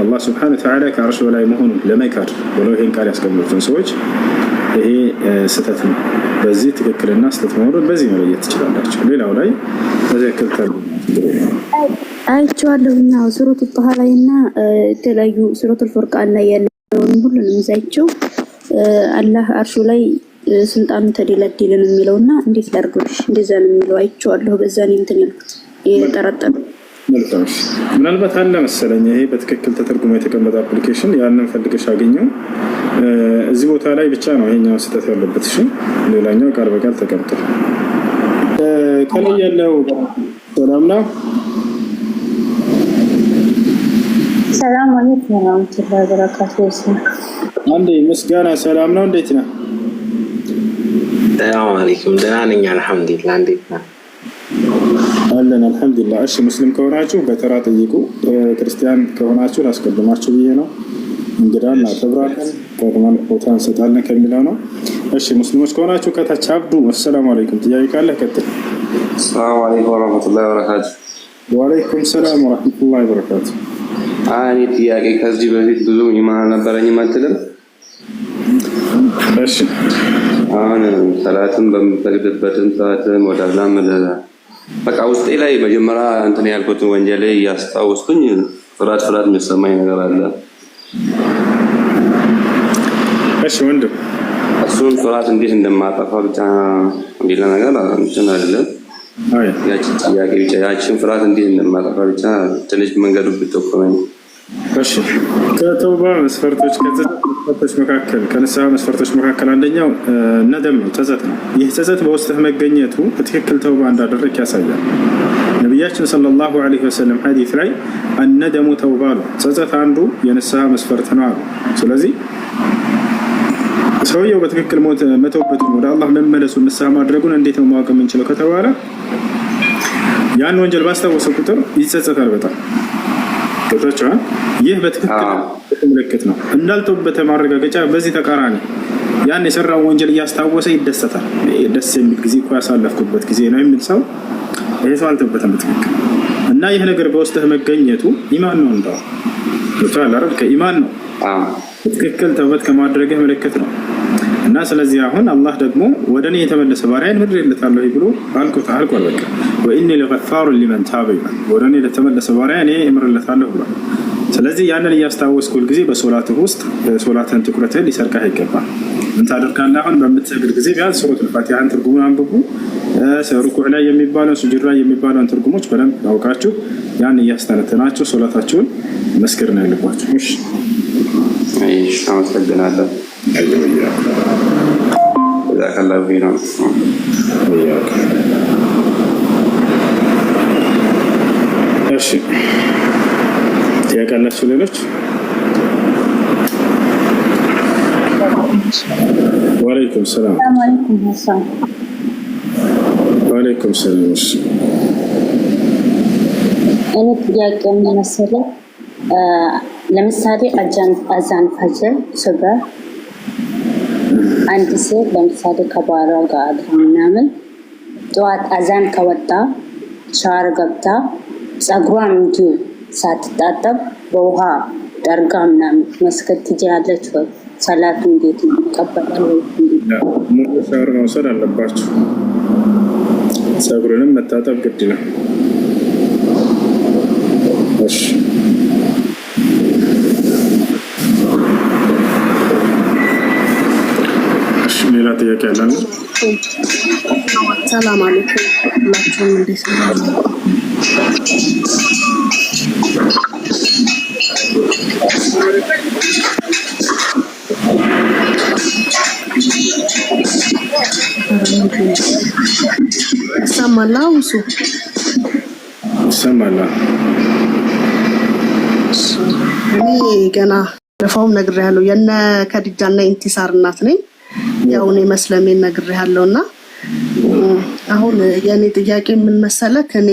አላህ ስብሐነ ወተዓላ ከዐርሽ በላይ መሆኑን ለመካድ ብለው ይሄን ቃል ያስቀምጡትን ሰዎች ይሄ ስህተት ነው። በዚህ ትክክልና ስህተት መሆኑን በዚህ መለየት ትችላላችሁ። ሌላው ላይ ተዘክር አይቼዋለሁና ሱረቱ ጣሃ ላይና የተለያዩ ሱረቱል ፉርቃን ላይ ያለውን ሁሉንም ዛይቸው አላህ አርሹ ላይ ስልጣኑ ተደላደለ ነው የሚለውና እንዴት ላድርገውሽ እንደዛ ነው የሚለው አይቼዋለሁ። በዛ ነው እንትን ያልኩት የጠረጠሩ መልካምሽ ምናልባት አለ መሰለኝ ይሄ በትክክል ተተርጉሞ የተቀመጠ አፕሊኬሽን ያንን ፈልገሽ አገኘው። እዚህ ቦታ ላይ ብቻ ነው ይሄኛው ስህተት ያለበት። እሺ ሌላኛው ቃል በቃል ተቀምጧል። ከላይ ያለው ሰላም ነው። ሰላም አለይኩም ወራህመቱላሂ ወበረካቱሁ። አንዴ ምስጋና ሰላም ነው። እንዴት ነህ? ሰላም አለይኩም። ደህና ነኝ አልሐምዱሊላህ። እንዴት ነህ? አለን አልሐምዱሊላህ። እሺ ሙስሊም ከሆናችሁ በተራ ጠይቁ፣ ክርስቲያን ከሆናችሁ ላስቀድማችሁ ብዬ ነው። እንግዳን እናከብራለን፣ ቀድመን ቦታ እንሰጣለን ከሚለው ነው። እሺ ሙስሊሞች ከሆናችሁ ከታች አብዱ አሰላሙ አለይኩም ጥያቄ ካለ ቀጥል። ሰላም አለይኩም ወራህመቱላሂ ወበረካቱ። ወአለይኩም ሰላም ወራህመቱላሂ ወበረካቱ። እኔ ጥያቄ ከዚህ በፊት ብዙ ኢማን አልነበረኝም አትልም? እሺ አሁን ሰላትን በምፈልግበትም ሰዓትም ወደ አላህ በቃ ውስጤ ላይ መጀመሪያ እንትን ያልኩትን ወንጀል ላይ እያስታወስኩኝ ፍርሃት የሚሰማኝ ነገር አለ። እሺ ወንድም እሱን ፍርሃት እንዴት እንደማጠፋ ብቻ ቢለ ነገር እንትን አይደለም። ያችን ጥያቄ ብቻ ያችን ፍርሃት እንዴት እንደማጠፋ ብቻ ትንሽ መንገዱ ብትጠቁመኝ። እሺ ከተውባ መስፈርቶች መስፈርቶች መካከል ከንስሐ መስፈርቶች መካከል አንደኛው ነደም ነው፣ ጸጸት ነው። ይህ ጸጸት በውስጥህ መገኘቱ በትክክል ተውባ እንዳደረግ ያሳያል። ነቢያችን ሰለላሁ ዐለይሂ ወሰለም ሐዲስ ላይ አነደሙ ተውባ ነው፣ ጸጸት አንዱ የንስሐ መስፈርት ነው አሉ። ስለዚህ ሰውየው በትክክል መተውበቱን ወደ አላህ መመለሱን ንስሐ ማድረጉን እንዴት ነው ማወቅ የምንችለው ከተባለ ያን ወንጀል ባስታወሰ ቁጥር ይጸጸታል በጣም ገብቶቻል። ይህ በትክክል ምልክት ነው። እንዳልተውበት ማረጋገጫ በዚህ ተቃራኒ ያን የሰራውን ወንጀል እያስታወሰ ይደሰታል። ደስ የሚል ጊዜ እኮ ያሳለፍኩበት ጊዜ ነው የሚል ሰው ይሄ ሰው አልተውበትም በትክክል እና ይህ ነገር በውስጥህ መገኘቱ ኢማን ነው። እንደው ገብቶሃል አይደል? ከኢማን ነው በትክክል ተውበት ከማድረግህ ምልክት ነው። እና ስለዚህ አሁን አላህ ደግሞ ወደ እኔ የተመለሰ ባሪያን ምድርለታለሁ ብሎ አልቋል። በቃ ወኢኒ ለገፋሩ ሊመን ታበ ይላል። ወደ እኔ ለተመለሰ ባሪያ እኔ እምርለታለሁ ብሏል። ስለዚህ ያንን እያስታወስኩ ሁልጊዜ በሶላትህ ውስጥ ሶላትን ትኩረትህን ሊሰርቅህ አይገባም። ምን ታደርጋለህ? አሁን በምትሰግድ ጊዜ ቢያንስ ሱረቱል ፋቲሃን ትርጉሙን አንብቡ። ሩኩዕ ላይ የሚባለው ሱጁድ ላይ የሚባለውን ትርጉሞች በደንብ አውቃችሁ ያን እያስተነተናችሁ ሶላታችሁን መስገድ ነው ያለባችሁ። እሺ አመሰግናለሁ። ጀዛከላሁ ኸይራን። እሺ ያቀላችሁ ሌሎች ወአለይኩም ሰላም ወአለይኩም ሰላም። እኔ ጥያቄ ምን መሰለህ፣ ለምሳሌ አዛን ፈጅር ሱብህ አንድ ሴት ለምሳሌ ከባሏ ጋር አድራ ምናምን ጠዋት አዛን ከወጣ ሻወር ገብታ ጸጉሯን እንዲሁ ሳትታጠብ በውሃ ጠርጋ ምናምን መስገድ ትችላለች ወይ? ሰላቱ እንዴት ነው ይቀበላል ወይ? ሙሉ ሻወር መውሰድ አለባችሁ። ጸጉርንም መታጠብ ግድ ነው። እሺ ሌላ ጥያቄ ያለን? ሰላም አለይኩም ሁላችሁም፣ እንዴት ናችሁ? ይሰማል? ውሱ ይሰማል? እኔ ገና ለፋውም ነግሬያለሁ። የነ ከዲጃና ኢንቲሳር እናት ነኝ። ያው እኔ መስለሜን ነግሬያለሁና አሁን የኔ ጥያቄ ምን መሰለህ፣ እኔ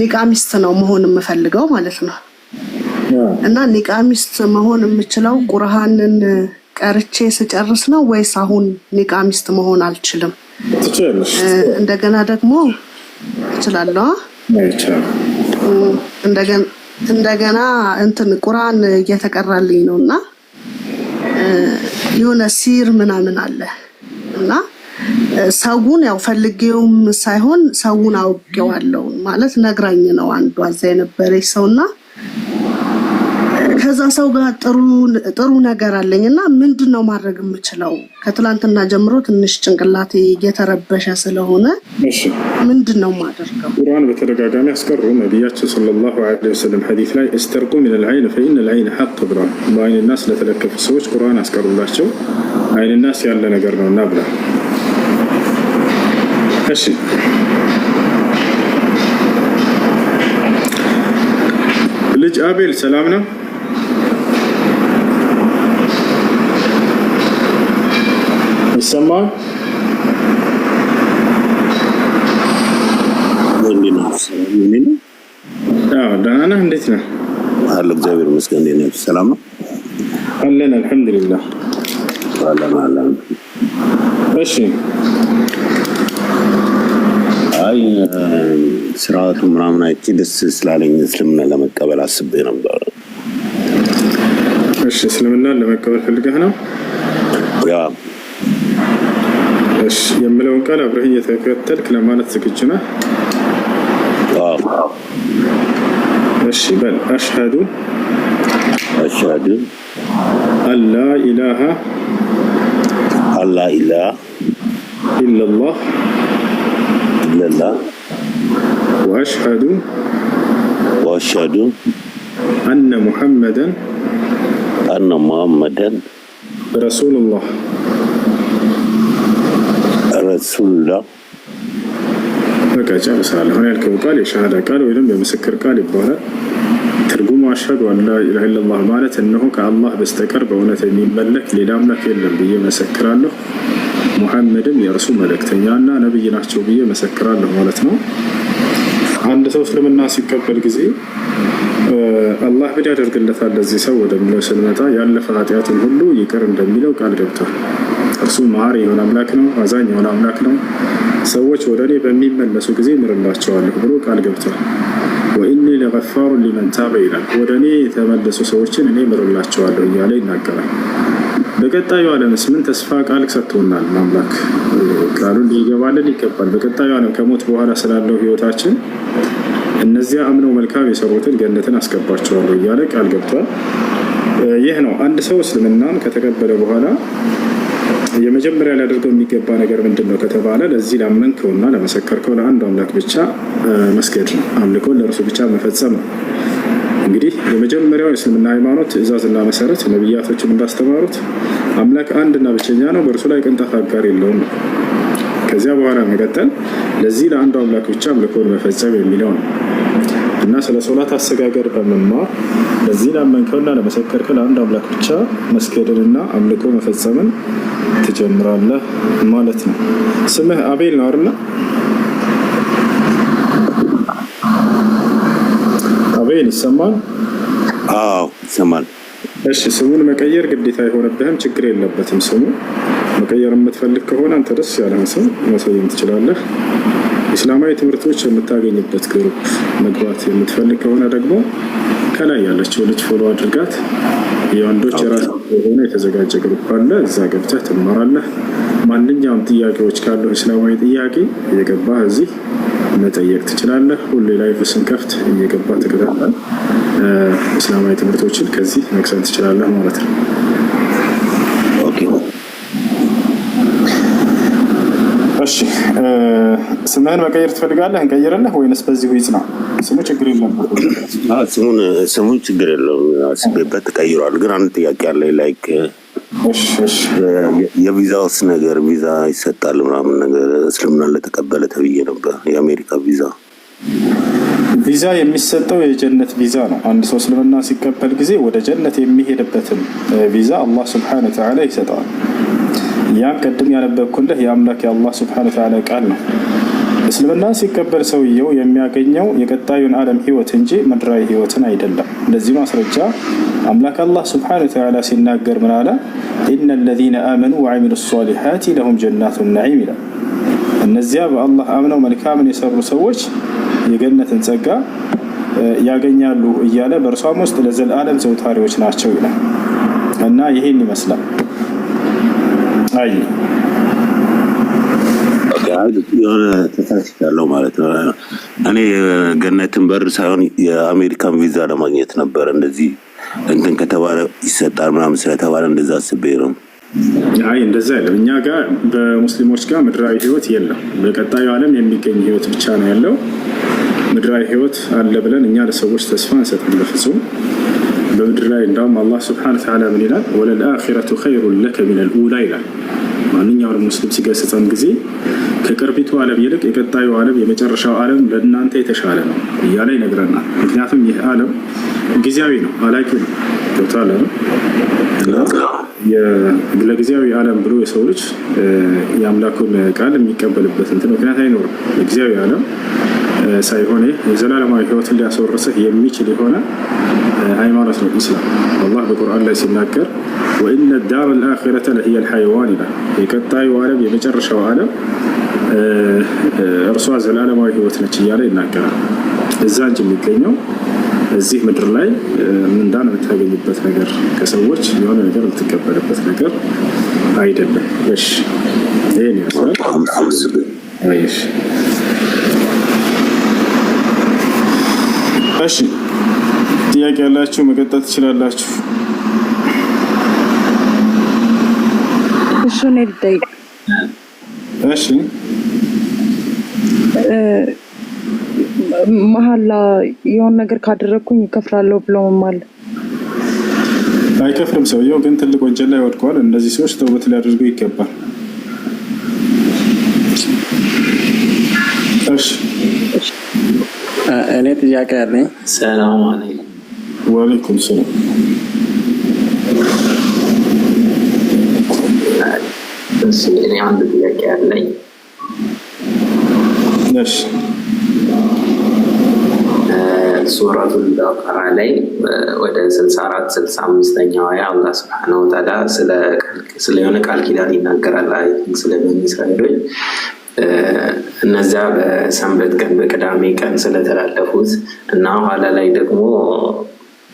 ኒቃሚስት ነው መሆን የምፈልገው ማለት ነው። እና ኒቃሚስት መሆን የምችለው ቁርአንን ቀርቼ ስጨርስ ነው ወይስ አሁን ኒቃሚስት መሆን አልችልም? ትችላለሽ። እንደገና ደግሞ እችላለሁ። እንደገና እንትን ቁርአን እየተቀራልኝ ነውና የሆነ ሲር ምናምን አለ እና ሰውን ያው ፈልጌውም ሳይሆን ሰውን አውቄዋለሁ ማለት ነግራኝ ነው አንዱ አዛ የነበረች ሰውና ከዛ ሰው ጋር ጥሩ ነገር አለኝና ምንድነው ማድረግ የምችለው? ከትላንትና ጀምሮ ትንሽ ጭንቅላቴ እየተረበሸ ስለሆነ ምንድነው ማደርገው? ቁርአን በተደጋጋሚ ያስቀሩ ነብያችን ሰለላሁ ዐለይሂ ወሰለም ሐዲስ ላይ እስተርቁ ሚን العين فإن العين حق ብለዋል። በአይንና ስለተለከፉ ሰዎች ቁርአን አስቀሩላቸው አይንና ያለ ነገር ነውና ብላ። እሺ ልጅ አቤል ሰላም ነው? ይሰማል? ደህና ነህ? እንዴት ነህ? አለ እግዚአብሔር ይመስገን። እንዴት ነህ? ሰላም ነው አለን አልሐምዱሊላህ። አለን። እሺ አይ ስርዓቱ ምናምን አይቼ ደስ ስላለኝ እስልምና ለመቀበል አስቤ ነበር። እሺ እስልምና ለመቀበል ፈልገህ ነው? ያ እሺ የምለውን ቃል አብረህ እየተከተልክ ለማለት ዝግጁ ነህ? እሺ በል አሽሀዱ አላ ኢላሃ ኢለላህ ወአሽሀዱ አነ ሙሐመደን ረሱሉላህ በቃ ጨርሰሃል። አሁን ያልከው ቃል የሸሃዳ ቃል ወይም የምስክር ቃል ይባላል። ትርጉሙ አሽሀዱ አን ላ ኢላሃ ኢለላህ ማለት እነሆ ከአላህ በስተቀር በእውነት የሚመለክ ሌላ አምላክ የለም ብዬ መሰክራለሁ፣ ሙሐመድም የእርሱ መልእክተኛና ነብይ ናቸው ብዬ መሰክራለሁ ማለት ነው። አንድ ሰው እስልምና ሲቀበል ጊዜ አላህ ምን ያደርግለታል? ለዚህ ሰው ወደሚለው ስንመጣ ያለፈ ኃጢአቱን ሁሉ ይቅር እንደሚለው ቃል ገብቷል። እርሱ መሐሪ የሆነ አምላክ ነው፣ አዛኝ የሆነ አምላክ ነው። ሰዎች ወደ እኔ በሚመለሱ ጊዜ ምርላቸዋለሁ ብሎ ቃል ገብቷል። ወኢኒ ለገፋሩ ሊመን ታበ ይላል። ወደ እኔ የተመለሱ ሰዎችን እኔ ምርላቸዋለሁ እያለ ይናገራል። በቀጣዩ ዓለምስ ምን ተስፋ ቃል ሰጥቶናል? አምላክ ቃሉን ሊገባልን ይገባል። በቀጣዩ ዓለም ከሞት በኋላ ስላለው ህይወታችን እነዚያ አምነው መልካም የሰሩትን ገነትን አስገባቸዋለሁ እያለ ቃል ገብቷል። ይህ ነው አንድ ሰው እስልምናን ከተቀበለ በኋላ የመጀመሪያ ሊያደርገው የሚገባ ነገር ምንድን ነው ከተባለ ለዚህ ላመንከውና ለመሰከርከው ለአንዱ አምላክ ብቻ መስገድ ነው። አምልኮን ለእርሱ ብቻ መፈጸም ነው። እንግዲህ የመጀመሪያው የእስልምና ሃይማኖት ትእዛዝና መሰረት ነቢያቶችም እንዳስተማሩት አምላክ አንድና ብቸኛ ነው፣ በእርሱ ላይ ቅንጣት አጋር የለውም ነው። ከዚያ በኋላ መቀጠል ለዚህ ለአንዱ አምላክ ብቻ አምልኮን መፈጸም የሚለው ነው እና ስለ ሶላት አሰጋገድ በመማር ለዚህ ላመንከውና ለመሰከርከ ለአንድ አምላክ ብቻ መስገድንና አምልኮ መፈጸምን ትጀምራለህ ማለት ነው። ስምህ አቤል ነው አይደል? አቤል ይሰማል? አዎ ይሰማል። እሺ ስሙን መቀየር ግዴታ የሆነብህም ችግር የለበትም። ስሙ መቀየር የምትፈልግ ከሆነ አንተ ደስ ያለህን ስም መሰየም ትችላለህ። ኢስላማዊ ትምህርቶች የምታገኝበት ግሩፕ መግባት የምትፈልግ ከሆነ ደግሞ ከላይ ያለችው ልጅ ፎሎ አድርጋት። የወንዶች የራስ የሆነ የተዘጋጀ ግሩፕ አለ፣ እዛ ገብተህ ትማራለህ። ማንኛውም ጥያቄዎች ካለው ኢስላማዊ ጥያቄ እየገባህ እዚህ መጠየቅ ትችላለህ። ሁሌ ላይቭ ስንከፍት እየገባህ ተከታተል። እስላማዊ ትምህርቶችን ከዚህ መቅሰም ትችላለህ ማለት ነው። ኦኬ እሺ ስምህን መቀየር ትፈልጋለህ? እንቀይርልህ ወይንስ በዚሁ ይጽና? ስሙ ችግር የለውም። ስሙን ችግር የለውም። አስቤበት ተቀይሯል። ግን አንድ ጥያቄ አለ። ላይክ የቪዛውስ ነገር ቪዛ ይሰጣል ምናምን ነገር እስልምና ለተቀበለ ተብዬ ነበር። የአሜሪካ ቪዛ የሚሰጠው የጀነት ቪዛ ነው። አንድ ሰው እስልምና ሲቀበል ጊዜ ወደ ጀነት የሚሄድበትን ቪዛ አላህ ስብሐነሁ ወተዓላ ይሰጠዋል። ያን ቀደም ያነበብኩልህ የአምላክ የአላህ ስብሐነሁ ወተዓላ ቃል ነው። እስልምና ሲቀበል ሰውየው የሚያገኘው የቀጣዩን ዓለም ህይወት እንጂ ምድራዊ ህይወትን አይደለም። ለዚህ ማስረጃ አምላክ አላህ ስብሐነሁ ወተዓላ ሲናገር ምን አለ? ኢነ ለዚነ አመኑ ወዐሚሉ ሷሊሓቲ ለሁም ጀናቱ ነዒም ይላል። እነዚያ በአላህ አምነው መልካምን የሰሩ ሰዎች የገነትን ጸጋ ያገኛሉ እያለ በእርሷም ውስጥ ለዘላለም ዘውታሪዎች ናቸው ይላል እና ይሄን ይመስላል። አይ የሆነ ተሳስቻለሁ ማለት ነው። እኔ ገነትን በር ሳይሆን የአሜሪካን ቪዛ ለማግኘት ነበር። እንደዚህ እንትን ከተባለ ይሰጣል ምናምን ስለተባለ እንደዛ አስቤ ነው። አይ እንደዛ አይደለም። እኛ ጋር በሙስሊሞች ጋር ምድራዊ ህይወት የለም። በቀጣዩ ዓለም የሚገኝ ህይወት ብቻ ነው ያለው። ምድራዊ ህይወት አለ ብለን እኛ ለሰዎች ተስፋ እንሰጥም በፍጹም። በምድር ላይ እንዳውም አላህ ስብሐነሁ ወተዓላ ምን ይላል? ወለልአኺረቱ ኸይሩን ለከ ሚነል ኡላ ይላል። ማንኛውም ሙስሊም ሲገስጸን ጊዜ ከቅርቢቱ ዓለም ይልቅ የቀጣዩ ዓለም የመጨረሻው ዓለም ለእናንተ የተሻለ ነው እያለ ይነግረናል። ምክንያቱም ይህ ዓለም ጊዜያዊ ነው፣ አላቂ ነው። ቶታል ነው ለጊዜያዊ ዓለም ብሎ የሰው ልጅ የአምላኩን ቃል የሚቀበልበት እንትን ምክንያት አይኖርም። ለጊዜያዊ ዓለም ሳይሆን የዘላለማዊ ህይወትን ሊያስወርስህ የሚችል የሆነ ሃይማኖት ነው ኢስላም። አላህ በቁርአን ላይ ሲናገር ወኢነ ዳር አልአኺረተ ለሂየ አልሐይዋን ይላል። የቀጣዩ ዓለም የመጨረሻው ዓለም እርሷ ዘላለማዊ ህይወት ነች እያለ ይናገራል። እዛ እንጂ የሚገኘው እዚህ ምድር ላይ ምንዳን የምታገኝበት ነገር ከሰዎች የሆነ ነገር የምትቀበልበት ነገር አይደለም። እሺ ይሄን ይመስላል። እሺ ጥያቄ ያላችሁ መቀጠል ትችላላችሁ። እሺ ነው ልጠይቅ። እሺ መሀላ የሆነ ነገር ካደረግኩኝ እከፍላለሁ ብሎ መማል አይከፍልም። ሰውየው ግን ትልቅ ወንጀል ላይ ወድቋል። እነዚህ ሰዎች ተውበት ሊያደርጉ ይገባል። እሺ እኔ ጥያቄ አለኝ። ሰላም አለይኩም። ወአለይኩም ሰላም። እኔ አንድ ጥያቄ አለኝ። እሺ ሱረቱል በቀራ ላይ ወደ 64 65ኛው አያ አላህ ሱብሓነሁ ወተዓላ ስለ የሆነ ቃል ኪዳን ይናገራል። አይ ስለ በኒ እስራኤሎች እነዚያ በሰንበት ቀን በቅዳሜ ቀን ስለተላለፉት እና ኋላ ላይ ደግሞ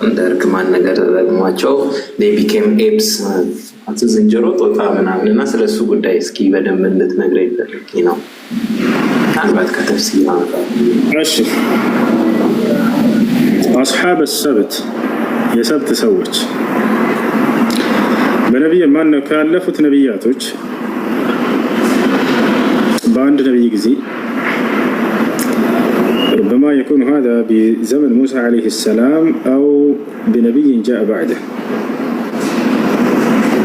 እንደ እርግማን ነገር ደግሟቸው they became apes ዝንጀሮ ጦጣ ምናምን እና ስለሱ ጉዳይ እስኪ በደንብ እንድትነግረኝ ፈልጌ ነው። ምናልባት ከተፍሲር አንፃር። እሺ አስሓብ ሰብት የሰብት ሰዎች በነቢይ ማነው ካለፉት ነቢያቶች በአንድ ነቢይ ጊዜ ربما يكون هذا بزمن موسى عليه السلام أو بنبي جاء بعده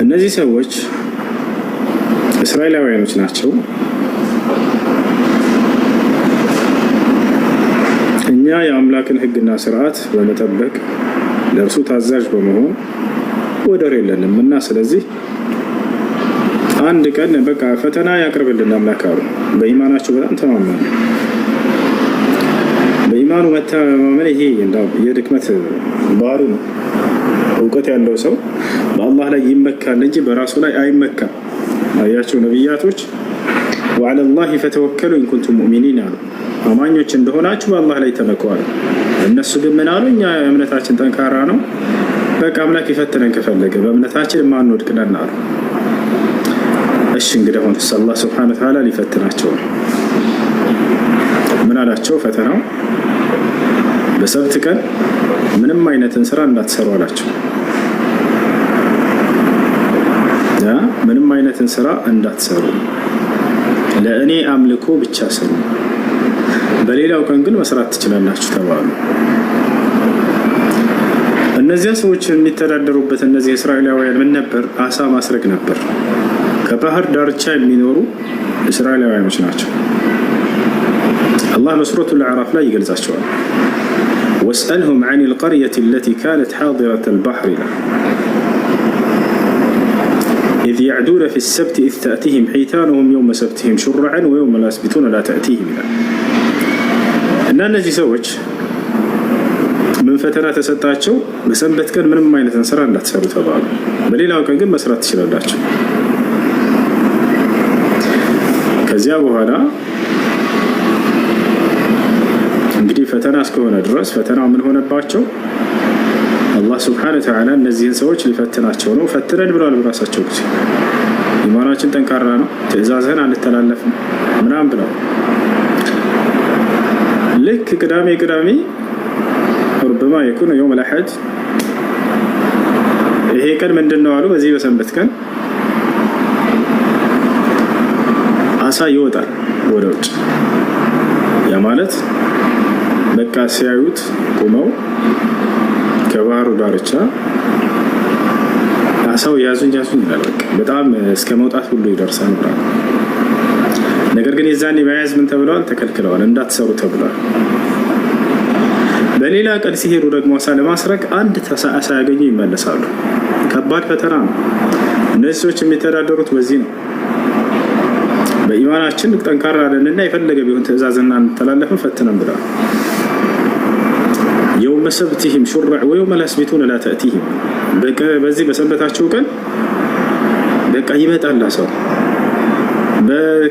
እነዚህ ሰዎች እስራኤላውያኖች ናቸው። እኛ የአምላክን ሕግና ስርዓት በመጠበቅ ለእርሱ ታዛዥ በመሆን ወደር የለንም እና ስለዚህ አንድ ቀን በቃ ፈተና ያቀርብልን አምላክ አሉ። በኢማናቸው በጣም ተማመኑ። በኢማኑ መተማመን ይሄ የድክመት ባህሪ ነው። እውቀት ያለው ሰው በአላህ ላይ ይመካል እንጂ በራሱ ላይ አይመካም። አያቸው ነቢያቶች ወዐለ ላሂ ፈተወከሉ ኢንኩንቱም ሙእሚኒን አሉ። አማኞች እንደሆናችሁ በአላህ ላይ ተመኩ። እነሱ ግን ምን አሉ? እኛ እምነታችን ጠንካራ ነው፣ በቃ አምላክ ይፈትነን ከፈለገ በእምነታችን የማንወድቅ ነን አሉ። እሺ እንግዲህ አሁን አላህ ሱብሓነሁ ወተዓላ ሊፈትናቸው ነው። ምን አላቸው? ፈተናው በሰብት ቀን ምንም አይነትን ስራ እንዳትሰሩ አላቸው። ምንም አይነትን ስራ እንዳትሰሩ፣ ለእኔ አምልኮ ብቻ ስሩ፣ በሌላው ቀን ግን መስራት ትችላላችሁ ተባሉ። እነዚያ ሰዎች የሚተዳደሩበት እነዚህ እስራኤላውያን ምን ነበር? አሳ ማስረግ ነበር። ከባህር ዳርቻ የሚኖሩ እስራኤላውያኖች ናቸው። አላህ በሱረቱል አዕራፍ ላይ ይገልጻቸዋል። ወስአልሁም ዐኒል ቀርየቲ አለቲ ካነት ሓዲረተል በሕሪ ኢዝ የዕዱነ ፊሰብቲ ኢዝ ተእቲሂም ሒታኑሁም የውመ ሰብቲሂም ሹርዐን ወየውመ ላ የስቢቱነ ላ ተእቲሂም ይላል። እና እነዚህ ሰዎች ምን ፈተና ተሰጣቸው? በሰንበት ቀን ምንም አይነትን ስራ እንዳትሰሩ ተባሉ። በሌላው ቀን ግን መስራት ትችላላችሁ። ከዚያ በኋላ እንግዲህ ፈተና እስከሆነ ድረስ ፈተናው ምን ሆነባቸው? አላህ ስብሐነሁ ወተዓላ እነዚህን ሰዎች ሊፈትናቸው ነው። ፈትነን ብለዋል በራሳቸው ጊዜ። ኢማናችን ጠንካራ ነው፣ ትዕዛዝህን አንተላለፍም ምናምን ብለው ልክ ቅዳሜ ሩበማ የኩነ የውመል አሐድ ይሄ ቀን ምንድን ነው አሉ። በዚህ በሰንበት ቀን አሳ ይወጣል ወደ ውጭ። ያ ማለት በቃ ሲያዩት ቁመው ከባህሩ ዳርቻ አሳው ያዙኝ ይላል። በቃ በጣም እስከ መውጣት ሁሉ ይደርሳል። ነገር ግን የዛኔ መያዝ ምን ተብለዋል? ተከልክለዋል። እንዳትሰሩ ተብለዋል። በሌላ ቀን ሲሄዱ ደግሞ አሳ ለማስረቅ አንድ አሳ ያገኙ ይመለሳሉ። ከባድ ፈተና ነው። እነዚህ ሰዎች የሚተዳደሩት በዚህ ነው። በኢማናችን ጠንካራ ነንና የፈለገ ቢሆን ትዕዛዝና እንተላለፍን ፈትነን ብለዋል። የውመ ሰብቲሂም ሹርዕ ወየውመ ላ የስቢቱነ ላ ተእቲሂም፣ በዚህ በሰንበታቸው ቀን በቃ ይመጣል አሳው።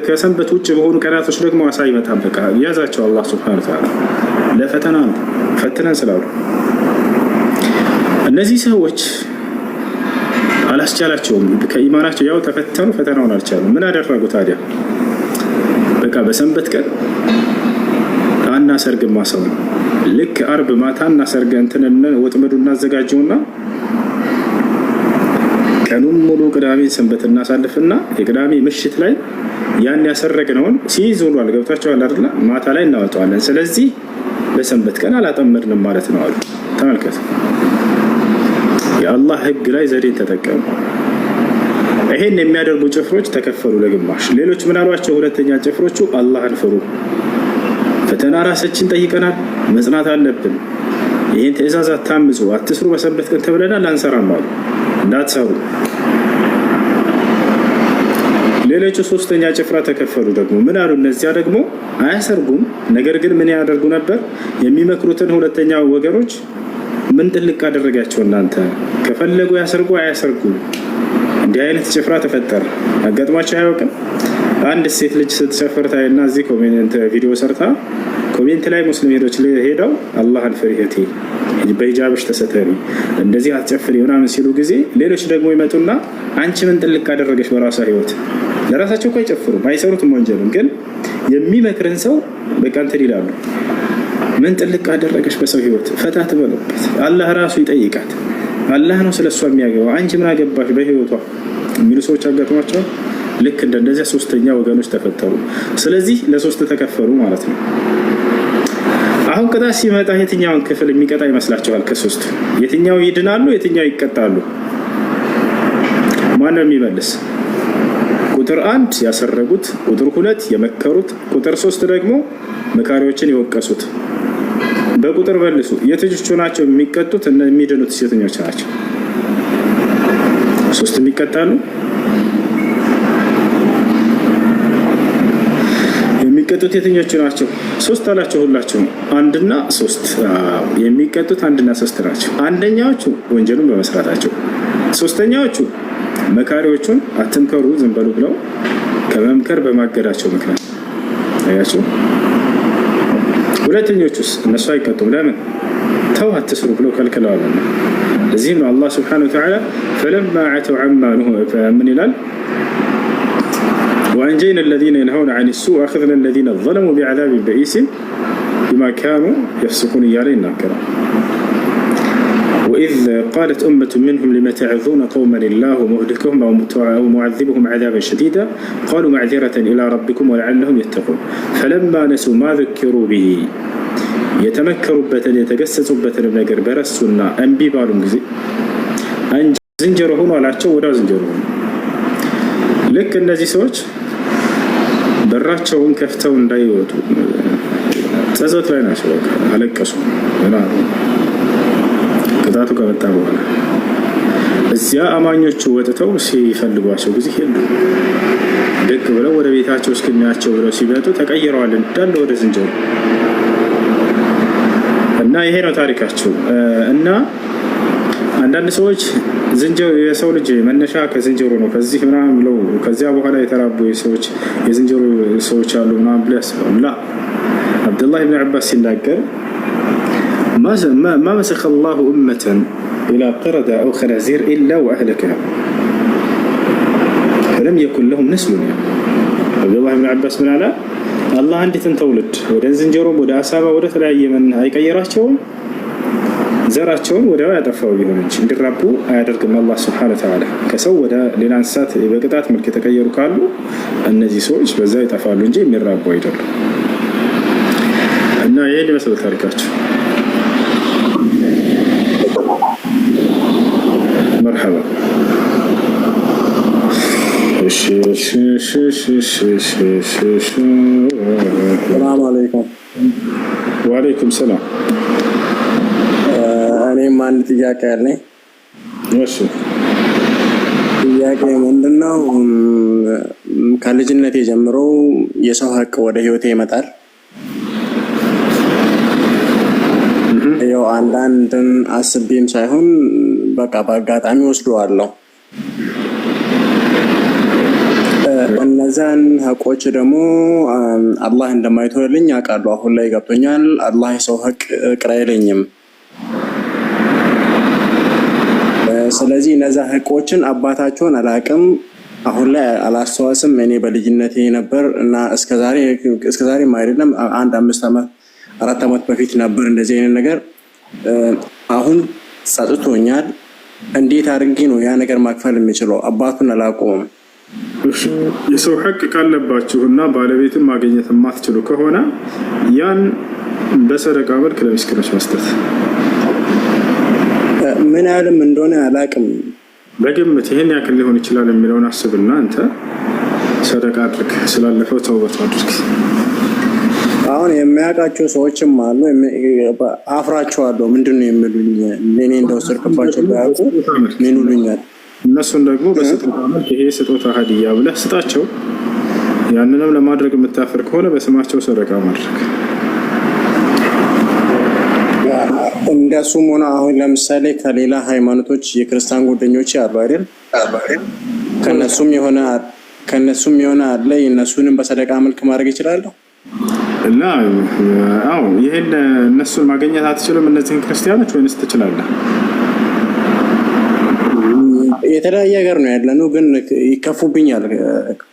ከሰንበት ውጭ በሆኑ ቀናቶች ደግሞ አሳ ይመጣል። በቃ ያዛቸው አላህ ሱብሓነሁ ወተዓላ ለፈተና ነው፣ ፈትነን ስላሉ። እነዚህ ሰዎች አላስቻላቸውም። ከኢማናቸው ያው ተፈተኑ፣ ፈተናውን አልቻሉም። ምን አደረጉ ታዲያ? በቃ በሰንበት ቀን አናሰርግም አሳውን። ልክ አርብ ማታ እናሰርገ እንትን ወጥመዱ እናዘጋጀውና ቀኑን ሙሉ ቅዳሜ ሰንበት እናሳልፍና የቅዳሜ ምሽት ላይ ያን ያሰረግነውን ሲይዝ ውሏል። ገብታችኋል አይደል? ማታ ላይ እናወጣዋለን። ስለዚህ በሰንበት ቀን አላጠመድንም ማለት ነው አሉ። ተመልከቱ፣ የአላህ ሕግ ላይ ዘዴን ተጠቀሙ። ይሄን የሚያደርጉ ጭፍሮች ተከፈሉ ለግማሽ። ሌሎች ምን አሏቸው? ሁለተኛ ጭፍሮቹ አላህን ፍሩ፣ ፈተና ራሳችን ጠይቀናል፣ መጽናት አለብን። ይህን ትዕዛዝ አታምፁ፣ አትስሩ፣ በሰንበት ቀን ተብለናል፣ አንሰራም አሉ። እንዳትሰሩ። ሌሎቹ ሶስተኛ ጭፍራ ተከፈሉ ደግሞ ምን አሉ? እነዚያ ደግሞ አያሰርጉም፣ ነገር ግን ምን ያደርጉ ነበር? የሚመክሩትን ሁለተኛ ወገኖች ምን ጥልቅ አደረጋቸው? እናንተ ከፈለጉ ያሰርጉ፣ አያሰርጉ። እንዲህ አይነት ጭፍራ ተፈጠረ። አጋጥሟቸው አያውቅም? አንድ ሴት ልጅ ስትጨፍር ታይና እዚህ ኮሜንት ቪዲዮ ሰርታ ኮሜንት ላይ ሙስሊም ሄደው አላህን ፍሪ እህቴ፣ በሂጃብሽ ተሰተሪ፣ እንደዚህ አትጨፍሪ ምናምን ሲሉ ጊዜ ሌሎች ደግሞ ይመጡና አንቺ ምን ጥልቅ አደረገች በራሷ ህይወት። ለራሳቸው እኮ አይጨፍሩም፣ አይሰሩትም ወንጀልን፣ ግን የሚመክርን ሰው በቃ እንትን ይላሉ። ምን ጥልቅ አደረገች በሰው ህይወት፣ ፈታ ትበለበት፣ አላህ ራሱ ይጠይቃት፣ አላህ ነው ስለሷ የሚያገባው፣ አንቺ ምን አገባሽ በህይወቷ የሚሉ ሰዎች አጋጥሟቸዋል። ልክ እንደዚያ ሶስተኛ ወገኖች ተፈጠሩ። ስለዚህ ለሶስት ተከፈሉ ማለት ነው። አሁን ቅጣት ሲመጣ የትኛውን ክፍል የሚቀጣ ይመስላችኋል? ከሶስቱ የትኛው ይድናሉ? የትኛው ይቀጣሉ? ማን ነው የሚመልስ? ቁጥር 1 ያሰረጉት፣ ቁጥር 2 የመከሩት፣ ቁጥር 3 ደግሞ መካሪዎችን የወቀሱት። በቁጥር መልሱ። የትኞቹ ናቸው የሚቀጡት? እና የሚድኑት የትኞቹ ናቸው? ሶስት የሚቀጣሉ። የሚቀጡት የትኞቹ ናቸው? ሶስት አላቸው ሁላችሁም። 1 እና 3 የሚቀጡት 1 እና 3 ናቸው። አንደኛዎቹ ወንጀሉን በመስራታቸው፣ ሶስተኛዎቹ መካሪዎቹን አትምከሩ ዝም በሉ ብለው ከመምከር በማገዳቸው ምክንያት አያችሁ። ሁለተኞቹስ እነሱ አይቀጡም። ለምን? ተው አትስሩ ብለው ከልክለዋልና። እዚህም ነው አላህ ስብሐነሁ ወተዓላ ፈለማ ዐተው ዐማ ኑሁ ምን ይላል? ወአንጀይና አለዚነ የንሀውነ ዐኒ ሱእ ወአኸዝና አለዚነ ዘለሙ ቢዐዛቢን በኢሲን ቢማ ካኑ የፍሱቁን እያለ ይናገራል። وإذ قالت أمة منهم لم تعظون قوما الله مهلكهم أو معذبهم عذابا شديدا قالوا معذرة إلى ربكم ولعلهم يتقون فلما نسوا ما ذكروا به يتمكروا بتن يتجسسوا بتن بنجر برسونا أنبي بالهم جزء أن زنجرهم ولا عشوا ولا زنجرهم لك النزي سوتش براتشون كفتون دايوت تزوت لنا شو على كسو ቅጣቱ ከመጣ በኋላ እዚያ አማኞቹ ወጥተው ሲፈልጓቸው ጊዜ ሄዱ። ደግ ብለው ወደ ቤታቸው እስከሚያቸው ብለው ሲመጡ ተቀይረዋል እንዳለ ወደ ዝንጀሮ እና ይሄ ነው ታሪካቸው። እና አንዳንድ ሰዎች ዝንጀሮ የሰው ልጅ መነሻ ከዝንጀሮ ነው ከዚህ ምናምን ብለው ከዚያ በኋላ የተራቡ ሰዎች የዝንጀሮ ሰዎች አሉ ምናምን ብለው ያስባሉ። ላ አብዱላህ ኢብኑ አባስ ሲናገር ما مسخ الله أمة إلى قردة أو خنازير إلا وأهلكها فلم يكن لهم نسل. عبد الله بن عباس من على الله عندي تنتولد ودن زنجرهم ودا أسابة ودا ثلاثة من هاي كيراتهم زراتهم ودا يدفعوا بهم إن الربو أيدركم الله سبحانه وتعالى كسو ودا للأنسات بقطعات ملك تكيروا قالوا النزي سويش بزاي تفعلون جي من الربو أيدر أنا يلي مسألة تاريخات. مرحبا. السلام عليكم. وعليكم السلام. أنا ما عندي ጥያቄ አለኝ። እሺ ጥያቄ ምንድነው? ከልጅነቴ ጀምሮ የሰው ሀቅ ወደ ህይወቴ ይመጣል። ያው አንዳንድን አስቤም ሳይሆን በቃ በአጋጣሚ ወስደዋለሁ። እነዛን ሀቆች ደግሞ አላህ እንደማይተወልኝ አውቃለሁ። አሁን ላይ ገብቶኛል። አላህ የሰው ሀቅ ቅር አይለኝም። ስለዚህ እነዛ ሀቆችን አባታቸውን አላውቅም፣ አሁን ላይ አላስተዋስም። እኔ በልጅነቴ ነበር እና እስከዛሬ አይደለም 1-5 ዓመት 4 ዓመት በፊት ነበር እንደዚህ አይነት ነገር። አሁን ጸጥቶኛል። እንዴት አድርጌ ነው ያ ነገር ማክፈል የሚችለው? አባቱን አላውቀውም። የሰው ሀቅ ካለባችሁና ባለቤትን ማግኘት የማትችሉ ከሆነ ያን በሰደቃ መልክ ለምስኪኖች መስጠት። ምን ያህልም እንደሆነ አላውቅም፣ በግምት ይሄን ያክል ሊሆን ይችላል የሚለውን አስብና አንተ ሰደቃ አድርግ፣ ስላለፈው ተውበት አድርግ። አሁን የሚያውቃቸው ሰዎችም አሉ። አፍራቸዋለሁ። ምንድን ነው የሚሉኝ? እኔ እንደወሰድክባቸው ባያውቁ ምን ይሉኛል? እነሱን ደግሞ በስጦታ መልክ ይሄ ስጦታ ሀዲያ ብለህ ስጣቸው። ያንንም ለማድረግ የምታፈር ከሆነ በስማቸው ሰደቃ ማድረግ። እንደሱም ሆነ አሁን ለምሳሌ ከሌላ ሃይማኖቶች የክርስቲያን ጓደኞች አሉ አይደል? ከነሱም የሆነ አለ። የነሱንም በሰደቃ መልክ ማድረግ ይችላል። እና አዎ ይሄን እነሱን ማግኘት አትችልም እነዚህን ክርስቲያኖች ወይንስ ትችላለህ? የተለያየ ሀገር ነው ያለነው፣ ግን ይከፉብኛል።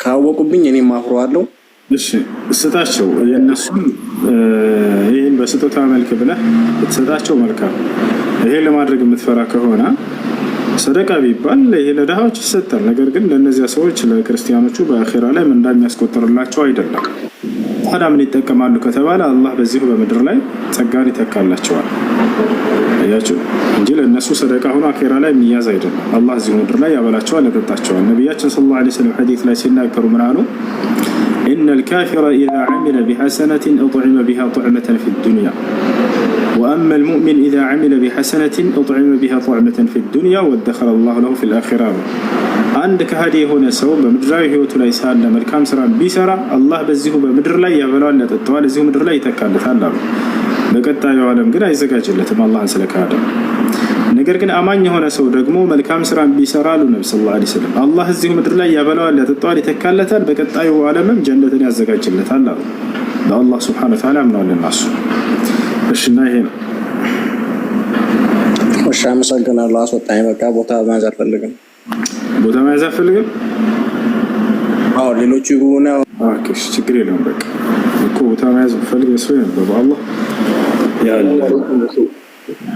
ካወቁብኝ እኔም አፍረዋለሁ። እሺ ስጣቸው። የነሱን ይሄን በስጦታ መልክ ብለህ ብትሰጣቸው መልካም። ይሄን ለማድረግ የምትፈራ ከሆነ ሰደቃ ቢባል ይሄ ለድሃዎች ይሰጣል። ነገር ግን ለእነዚያ ሰዎች ለክርስቲያኖቹ በአኺራ ላይ ምንዳ የሚያስቆጥርላቸው አይደለም። ታዲያ ምን ይጠቀማሉ ከተባለ አላህ በዚሁ በምድር ላይ ጸጋን ይተካላቸዋል። አያችሁ እንጂ ለእነሱ ሰደቃ ሆኖ አኼራ ላይ የሚያዝ አይደለም። አላህ እዚሁ ምድር ላይ ያበላቸዋል፣ ያጠጣቸዋል። ነቢያችን ሰለላሁ ዐለይሂ ወሰለም ሐዲስ ላይ ሲናገሩ ምን አሉ? إن الكافر إذا عمل بحسنة أطعم بها طعمة في الدنيا وأما المؤمن إذا عمل بحسنة أطعم بها طعمة في الدنيا وادخر الله له في الآخرة. عندك هذه هنا سو بمدراي هو تلاقي سال ملكام سرا بيسرا الله بزيه بمدر لا يبلون لا تطوال زيه مدر لا يتكلف الله بقطع يعلم قنا يزكاجلت ما الله سلك هذا ነገር ግን አማኝ የሆነ ሰው ደግሞ መልካም ስራን ቢሰራሉ ነብዩ ሰለላሁ ዐለይሂ ወሰለም አላህ እዚሁ ምድር ላይ ያበላዋል፣ ያጠጣዋል፣ ይተካለታል፣ በቀጣዩ ዓለምም ጀነትን ያዘጋጅለታል አሉ። በአላህ ሱብሓነሁ ወተዓላ አምነዋል እነሱ። እሺና ይሄ ነው። እሺ አመሰግናለሁ። አስወጣኝ። በቃ ቦታ መያዝ አልፈልግም። ቦታ መያዝ አልፈልግም። አዎ ሌሎቹ ይሁን። ኦኬ ችግር የለውም። በቃ እኮ ቦታ መያዝ ፈልግ ሰው ነው በአላህ ያለ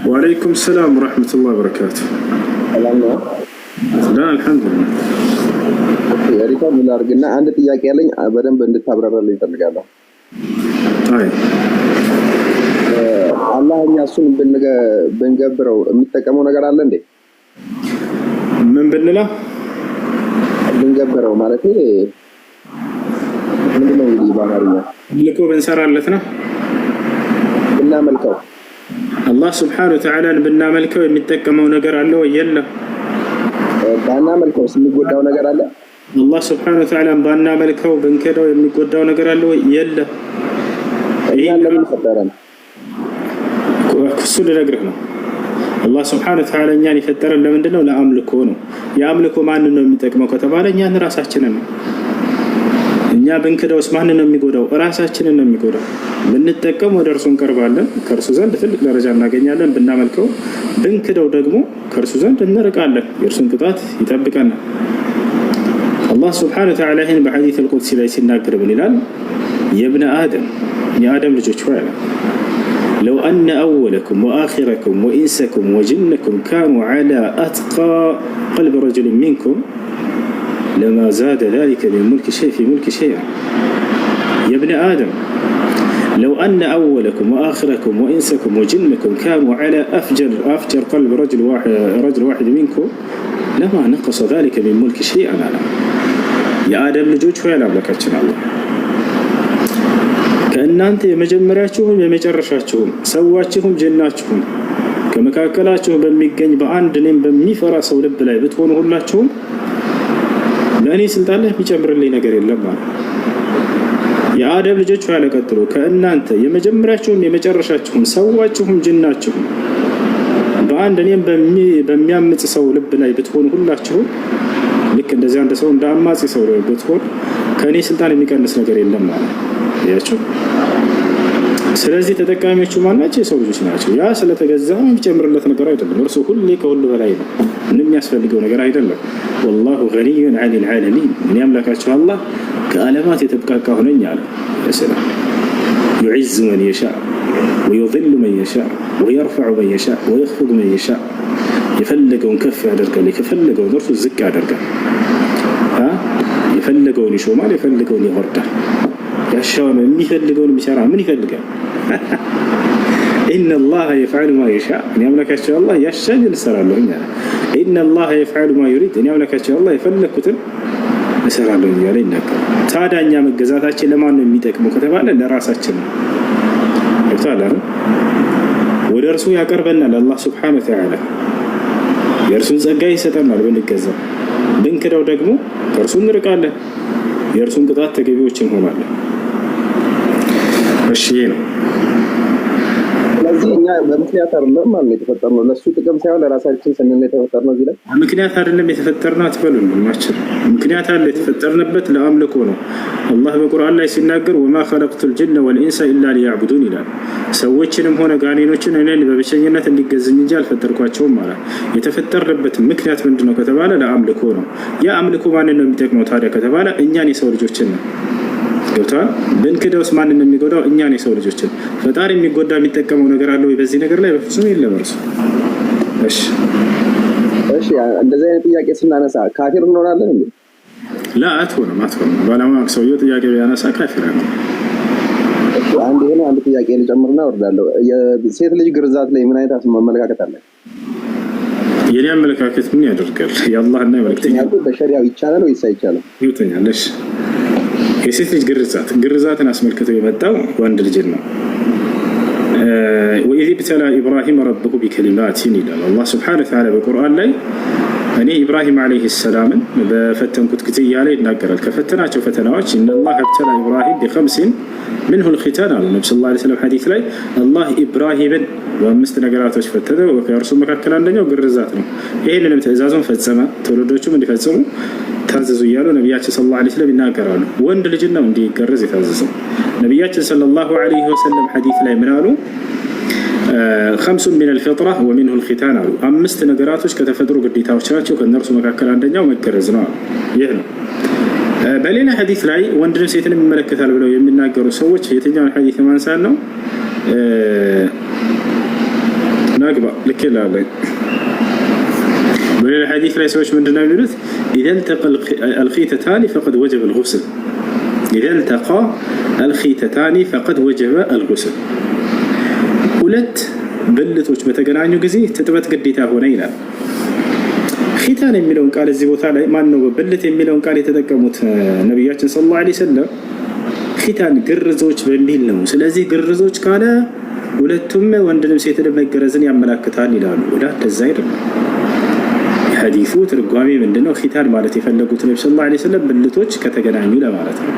وعليكم السلام ورحمة الله وبركاته. لا الحمد لله. ሪካርድ ምን አድርግና አንድ ጥያቄ ያለኝ በደንብ እንድታብራራልኝ እፈልጋለሁ። አይ አላህ እኛ እሱን ብንገብረው የሚጠቀመው ነገር አለ እንዴ? ምን ብንላ ብንገብረው ማለት ምንድን ነው እንግዲህ በአማርኛ ልኮ ብንሰራለት ነው ብናመልከው አላህ ስብሓነሁ ወተዓላ ብናመልከው የሚጠቀመው ነገር አለ ወይ? የለም። ባናመልከው የሚጎዳው ነገር አለ? አላህ ስብሓነሁ ወተዓላ ባናመልከው ብንከዳው የሚጎዳው ነገር አለ ወይ? የለም። ይሄን ለምን ፈጠረን? እሱ ልነግርህ ነው። አላህ ስብሓነሁ ወተዓላ እኛን የፈጠረን ለምንድን ነው? ለአምልኮ ነው። የአምልኮ ማንን ነው የሚጠቅመው ከተባለ እኛን ራሳችንን ነው። እኛ ብንክደውስ ማንን ነው የሚጎዳው? ራሳችንን ነው የሚጎዳው። ብንጠቀም ወደ እርሱ እንቀርባለን፣ ከእርሱ ዘንድ ትልቅ ደረጃ እናገኛለን። ብናመልከው ብንክደው ደግሞ ከእርሱ ዘንድ እንርቃለን፣ የእርሱን ቅጣት ይጠብቀናል። አላህ ስብሓነሁ ወተዓላ ይህን በሐዲስ አልቁድሲ ላይ ሲናገር ምን ይላል? የብነ አደም የአደም ልጆች ሆይ አለ ለው አነ አወለኩም ወአኺረኩም ወኢንሰኩም ወጅነኩም ካኑ ዐላ አትቃ ቀልቢ ረጁሊን ሚንኩም ለማ ዛደ ዛሊከ ሚን ሙልኪ ሸይእ ፊ ሙልኪ ሸይአን يا ابن آدم لو أن أولكم وآخركم وإنسكم وجنكم كانوا على أفجر قلب رجل واحد منكم لما نقص ذلك من ملك شيئا. يا آدم ልጆች ሆይ አምላካችን አላህ ከእናንተ የመጀመሪያችሁም የመጨረሻችሁም ሰዋችሁም ጀናችሁም ከመካከላችሁ በሚገኝ በአንድ እኔም በሚፈራ ሰው ልብ ላይ ብትሆኑ ሁላችሁም ለእኔ ስልጣን ላይ የሚጨምርልኝ ነገር የለም ማለት የአደም ልጆች ሆይ ቀጥሎ ከእናንተ የመጀመሪያችሁም የመጨረሻችሁም ሰዋችሁም ጅናችሁም በአንድ እኔም በሚያምጽ ሰው ልብ ላይ ብትሆኑ ሁላችሁም ልክ እንደዚህ አንድ ሰው እንደ አማጺ ሰው ላይ ብትሆን ከእኔ ስልጣን የሚቀንስ ነገር የለም ማለት ያችሁ። ስለዚህ ተጠቃሚዎቹ ማናቸው? የሰው ልጆች ናቸው። ያ ስለተገዛ የሚጨምርለት ነገር አይደለም። እርሱ ሁሌ ከሁሉ በላይ ነው። ምንም የሚያስፈልገው ነገር አይደለም። ወላሁ ገኒዩን ዐኒል ዓለሚን እኔ አምላካችሁ አላህ ከዓለማት የተብቃቃ ሆነኝ አለ። ሰላም يعز من يشاء ويذل من يشاء ويرفع من يشاء ويخفض من يشاء የፈለገውን ከፍ ያደርጋል፣ የፈለገውን እርሱ ዝቅ ያደርጋል። የፈለገውን ይሾማል፣ የፈለገውን ያወርዳል። ያሻውን የሚፈልገውን የሚሰራ ምን ይፈልጋል? إن الله يفعل ما يشاء እኔ አምላካችሁ አላህ ያሻኝ ልሰራለሁ እኛ إن الله يفعل ما يريد እኔ አምላካችሁ አላህ የፈለኩትን እሰራለሁ እያለ ይናገራል። ታዲያ እኛ መገዛታችን ለማን ነው የሚጠቅመው ከተባለ ለራሳችን ነው። ይታላል ወደ እርሱ ያቀርበናል አላህ Subhanahu Wa Ta'ala የእርሱን ጸጋ ይሰጠናል ብንገዛ። ብንክደው ደግሞ ከእርሱ እንርቃለን፣ የእርሱን ቅጣት ተገቢዎች እንሆናለን። እሺ ነው። ስለዚህ እኛ በምክንያት አይደለም ማለት የተፈጠርነው ለሱ ጥቅም ሳይሆን ለራሳችን ስንል የተፈጠርነው። እዚህ ላይ ምክንያት አይደለም የተፈጠርነው አትበሉን። ምክንያት አለ። የተፈጠርንበት ለአምልኮ ነው። አላህ በቁርአን ላይ ሲናገር ወማ ኸለቅቱል ጅነ ወልኢንሰ ኢላ ሊያዕቡዱን ይላል። ሰዎችንም ሆነ ጋኔኖችን እኔን በብቸኝነት እንዲገዙኝ እንጂ አልፈጠርኳቸውም ማለት። የተፈጠርንበት ምክንያት ምንድነው ከተባለ ለአምልኮ ነው። ያ አምልኮ ማንን ነው የሚጠቅመው ታዲያ ከተባለ እኛን የሰው ልጆችን ነው። ገብቷል? ብንክደውስ ማንን ነው የሚጎዳው? እኛን የሰው ልጆችን። ፈጣሪ የሚጎዳ የሚጠቀመው ነገር አለ ወይ በዚህ ነገር ላይ? በፍጹም የለም። እርሱ እሺ እንደዚህ አይነት ጥያቄ ስናነሳ ካፊር እንሆናለን እንዴ? ላ አትሆንም። ባለማወቅ ሰውየው ጥያቄ ቢያነሳ ካፊር ነው። አንድ ይሄን አንድ ጥያቄ ልጨምርና ወርዳለሁ። የሴት ልጅ ግርዛት ላይ ምን አይነት አመለካከት አለ? የኔ አመለካከት ምን ያደርጋል? የአላህና የመልእክተኛ በሸሪዓው ይቻላል ወይስ አይቻልም? ይውተኛለሽ። የሴት ልጅ ግርዛትን አስመልክቶ የመጣው ወንድ ልጅ ነው። ወኢዝ ብተላ ኢብራሂም ረብሁ ቢከሊማቲን ይላል አላህ ሱብሓነሁ ወተዓላ በቁርአን ላይ። እኔ ኢብራሂም ዓለይሂ ሰላምን በፈተንኩት ጊዜ እያለ ይናገራል። ከፈተናቸው ፈተናዎች ኢነላህ ብተላ ኢብራሂም ቢኸምሲን ምንሁ ልኺታን አሉ ነቢ ሰለላሁ ዐለይሂ ወሰለም ሐዲስ ላይ። አላህ ኢብራሂምን በ5 ነገራቶች ፈተነው። ከእርሱ መካከል አንደኛው ግርዛት ነው። ይህንንም ትእዛዙን ፈጸመ፣ ትውልዶቹም እንዲፈጽሙ ታዘዙ እያሉ ነቢያችን ሰለላሁ ዐለይሂ ወሰለም ይናገራሉ። ወንድ ልጅ ነው እንዲገረዝ የታዘዘው። ነቢያችን ሰለላሁ ዐለይሂ ወሰለም ሐዲስ ላይ ምን አሉ? خمس من الفطرة ومنه الختان አሉ። 5 ነገራቶች ከተፈጥሮ ግዴታዎች ናቸው። ከነርሱ መካከል አንደኛው መገረዝ ነው። ይህ ነው። በሌላ ሐዲስ ላይ ወንድን ሴትን ይመለከታል ብለው የሚናገሩ ሰዎች የትኛውን ሐዲስ ማንሳት ነው? ናግባ ልክ ይላል። በሌላ ሐዲስ ላይ ሰዎች ምንድነው የሚሉት? إذا التقى الخيتتان فقد وجب الغسل إذا التقى الخيتتان فقد وجب الغسل ሁለት ብልቶች በተገናኙ ጊዜ ትጥበት ግዴታ ሆነ ይላል። ኺታን የሚለውን ቃል እዚህ ቦታ ላይ ማን ነው ብልት የሚለውን ቃል የተጠቀሙት? ነብያችን ሰለላሁ ዐለይሂ ወሰለም ኺታን ግርዞች በሚል ነው። ስለዚህ ግርዞች ካለ ሁለቱም ወንድንም ሴትንም መገረዝን ያመላክታል ይላሉ። እንደዛ አይደለም። የሐዲሱ ትርጓሜ ምንድነው? ኺታን ማለት የፈለጉት ነብዩ ሰለላሁ ዐለይሂ ወሰለም ብልቶች ከተገናኙ ለማለት ነው።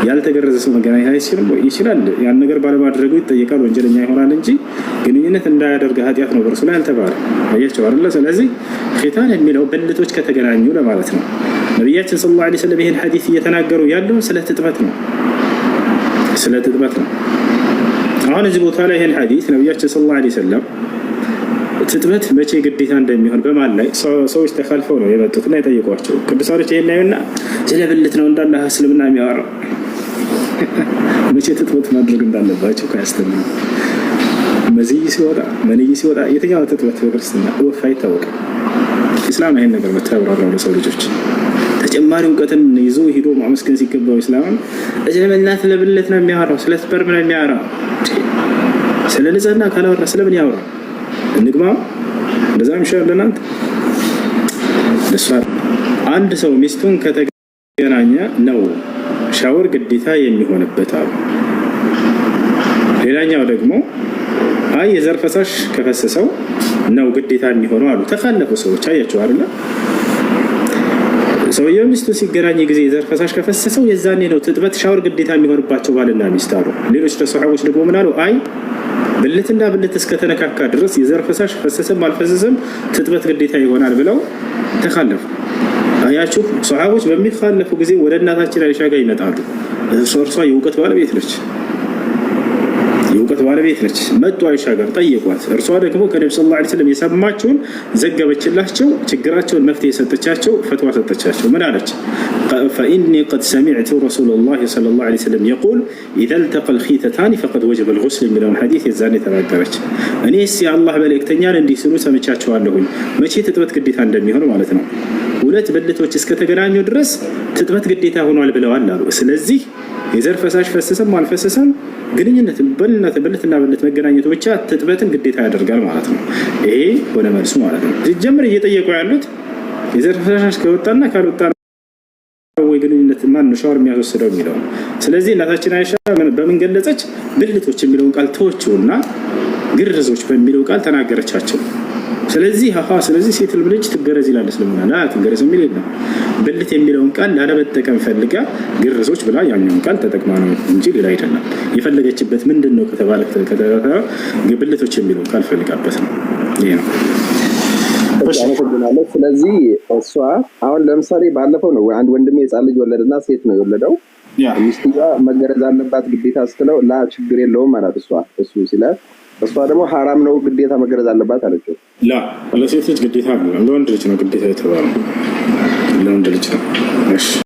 ያልተገረዘ ሰው መገናኘት አይችልም ወይ? ይችላል። ያን ነገር ባለማድረጉ ይጠየቃል፣ ወንጀለኛ ይሆናል እንጂ ግንኙነት እንዳያደርግ ኃጢአት ነው በእርሱ ላይ አልተባለም። አያችሁ አይደል? ስለዚህ ኺታን የሚለው ብልቶች ከተገናኙ ለማለት ነው። ነብያችን ሰለላሁ ዐለይሂ ወሰለም ይሄን ሐዲስ እየተናገሩ ያለው ስለ ትጥበት ነው። ስለ ትጥበት ነው። አሁን እዚህ ቦታ ላይ ይሄን ሐዲስ ነብያችን ሰለላሁ ዐለይሂ ወሰለም ትጥበት መቼ ግዴታ እንደሚሆን በማን ላይ ሰዎች ተካልፈው ነው የመጡትና የጠየቋቸው። ቅዱሳኖች ይሄን ያዩና ስለ ብልት ነው እንዳለ እስልምና የሚያወራው መቼ ትጥበት ማድረግ እንዳለባቸው ካያስተምሩ መዝይ ሲወጣ መንይ ሲወጣ የትኛው ትጥበት በክርስትና ወፍ አይታወቅም። ኢስላም ይሄን ነገር መተባበራው ለሰው ልጆች ተጨማሪ እውቀትን ይዞ ሄዶ ማመስገን ሲገባው ኢስላም እስልምና ስለ ብልት ነው የሚያወራው፣ ስለ ስፐርም ነው የሚያወራው። ስለ ንጽህና ካላወራ ስለምን ያወራ? እንግባ እንደዛም ይሻላል። እናንተ ለሷ አንድ ሰው ሚስቱን ከተገናኘ ነው ሻወር ግዴታ የሚሆንበት አሉ። ሌላኛው ደግሞ አይ የዘር ፈሳሽ ከፈሰሰው ነው ግዴታ የሚሆነው አሉ። ተካለፉ ሰዎች። አያችሁ አይደል? ሰውየው ሚስቱ ሲገናኝ ጊዜ የዘር ፈሳሽ ከፈሰሰው የዛኔ ነው ትጥበት ሻወር ግዴታ የሚሆንባቸው ባልና ሚስት አሉ። ሌሎች ሰሃቦች ደግሞ ምን አሉ? አይ ብልትና ብልት እስከተነካካ ድረስ የዘር ፈሳሽ ፈሰሰም አልፈሰሰም ትጥበት ግዴታ ይሆናል ብለው ተካለፉ። አያችሁ፣ ሰሃቦች በሚካለፉ ጊዜ ወደ እናታችን አይሻ ጋር ይመጣሉ። እርሷ የእውቀት ባለቤት ነች። የእውቀት ባለቤት ነች። መጡ አይሻ ጋር ጠየቋት። እርሷ ደግሞ ከነብዩ ሰለላሁ ዐለይሂ ወሰለም የሰማችውን ዘገበችላቸው። ችግራቸውን መፍትሄ ሰጠቻቸው፣ ፈትዋ ሰጠቻቸው። ምን አለች? فإني قد سمعت رسول الله صلى الله عليه وسلم يقول إذا التقى الخيتتان فقد وجب الغسل من الحديث የዛኔ ተናገረች። እኔስ የአላህ መልእክተኛን እንዲህ ሲሉ ሰምቻቸዋለሁኝ። መቼ ትጥበት ግዴታ እንደሚሆን ማለት ነው። ሁለት ብልቶች እስከተገናኙ ድረስ ትጥበት ግዴታ ሆኗል ብለዋል አሉ። ስለዚህ የዘር ፈሳሽ ፈሰሰም አልፈሰሰም ግንኙነት ብልትና ብልት መገናኘቱ ብቻ ትጥበትን ግዴታ ያደርጋል ማለት ነው። ይሄ ሆነ መልሱ ማለት ነው። ሲጀምር እየጠየቁ ያሉት የዘር ፈሳሽ ከወጣና ካልወጣ ወይ ግንኙነት ማን ነው ሻወር የሚያስወስደው የሚለው። ስለዚህ እናታችን አይሻ በምን ገለጸች? ብልቶች የሚለውን ቃል ተወችውና ግርዞች በሚለው ቃል ተናገረቻቸው። ስለዚህ ሴት ልጅ ትገረዝ ይላል እስልምና። ላ ትገረዝ የሚል የለም። ብልት የሚለውን ቃል ላለመጠቀም ፈልጋ ግርዞች ብላ ያኛውን ቃል ተጠቅማ ነው እንጂ ሌላ አይደለም። የፈለገችበት ምንድነው ከተባለ ብልቶች የሚለውን ቃል ፈልጋበት ነው። ይሄ ነው። ስለዚህ እሷ አሁን ለምሳሌ ባለፈው ነው አንድ ወንድሜ ሕፃን ልጅ ወለደና ሴት ነው የወለደው። ሚስትየዋ መገረዝ አለባት ግዴታ ስትለው ላ ችግር የለውም ማለት እሱ ሲላት እሷ ደግሞ ሐራም ነው ግዴታ መገረዝ አለባት አለችው። ላ ለሴት ልጅ ግዴታ ነው፣ ለወንድ ልጅ ነው ግዴታ የተባለው። ለወንድ ልጅ ነው። እሺ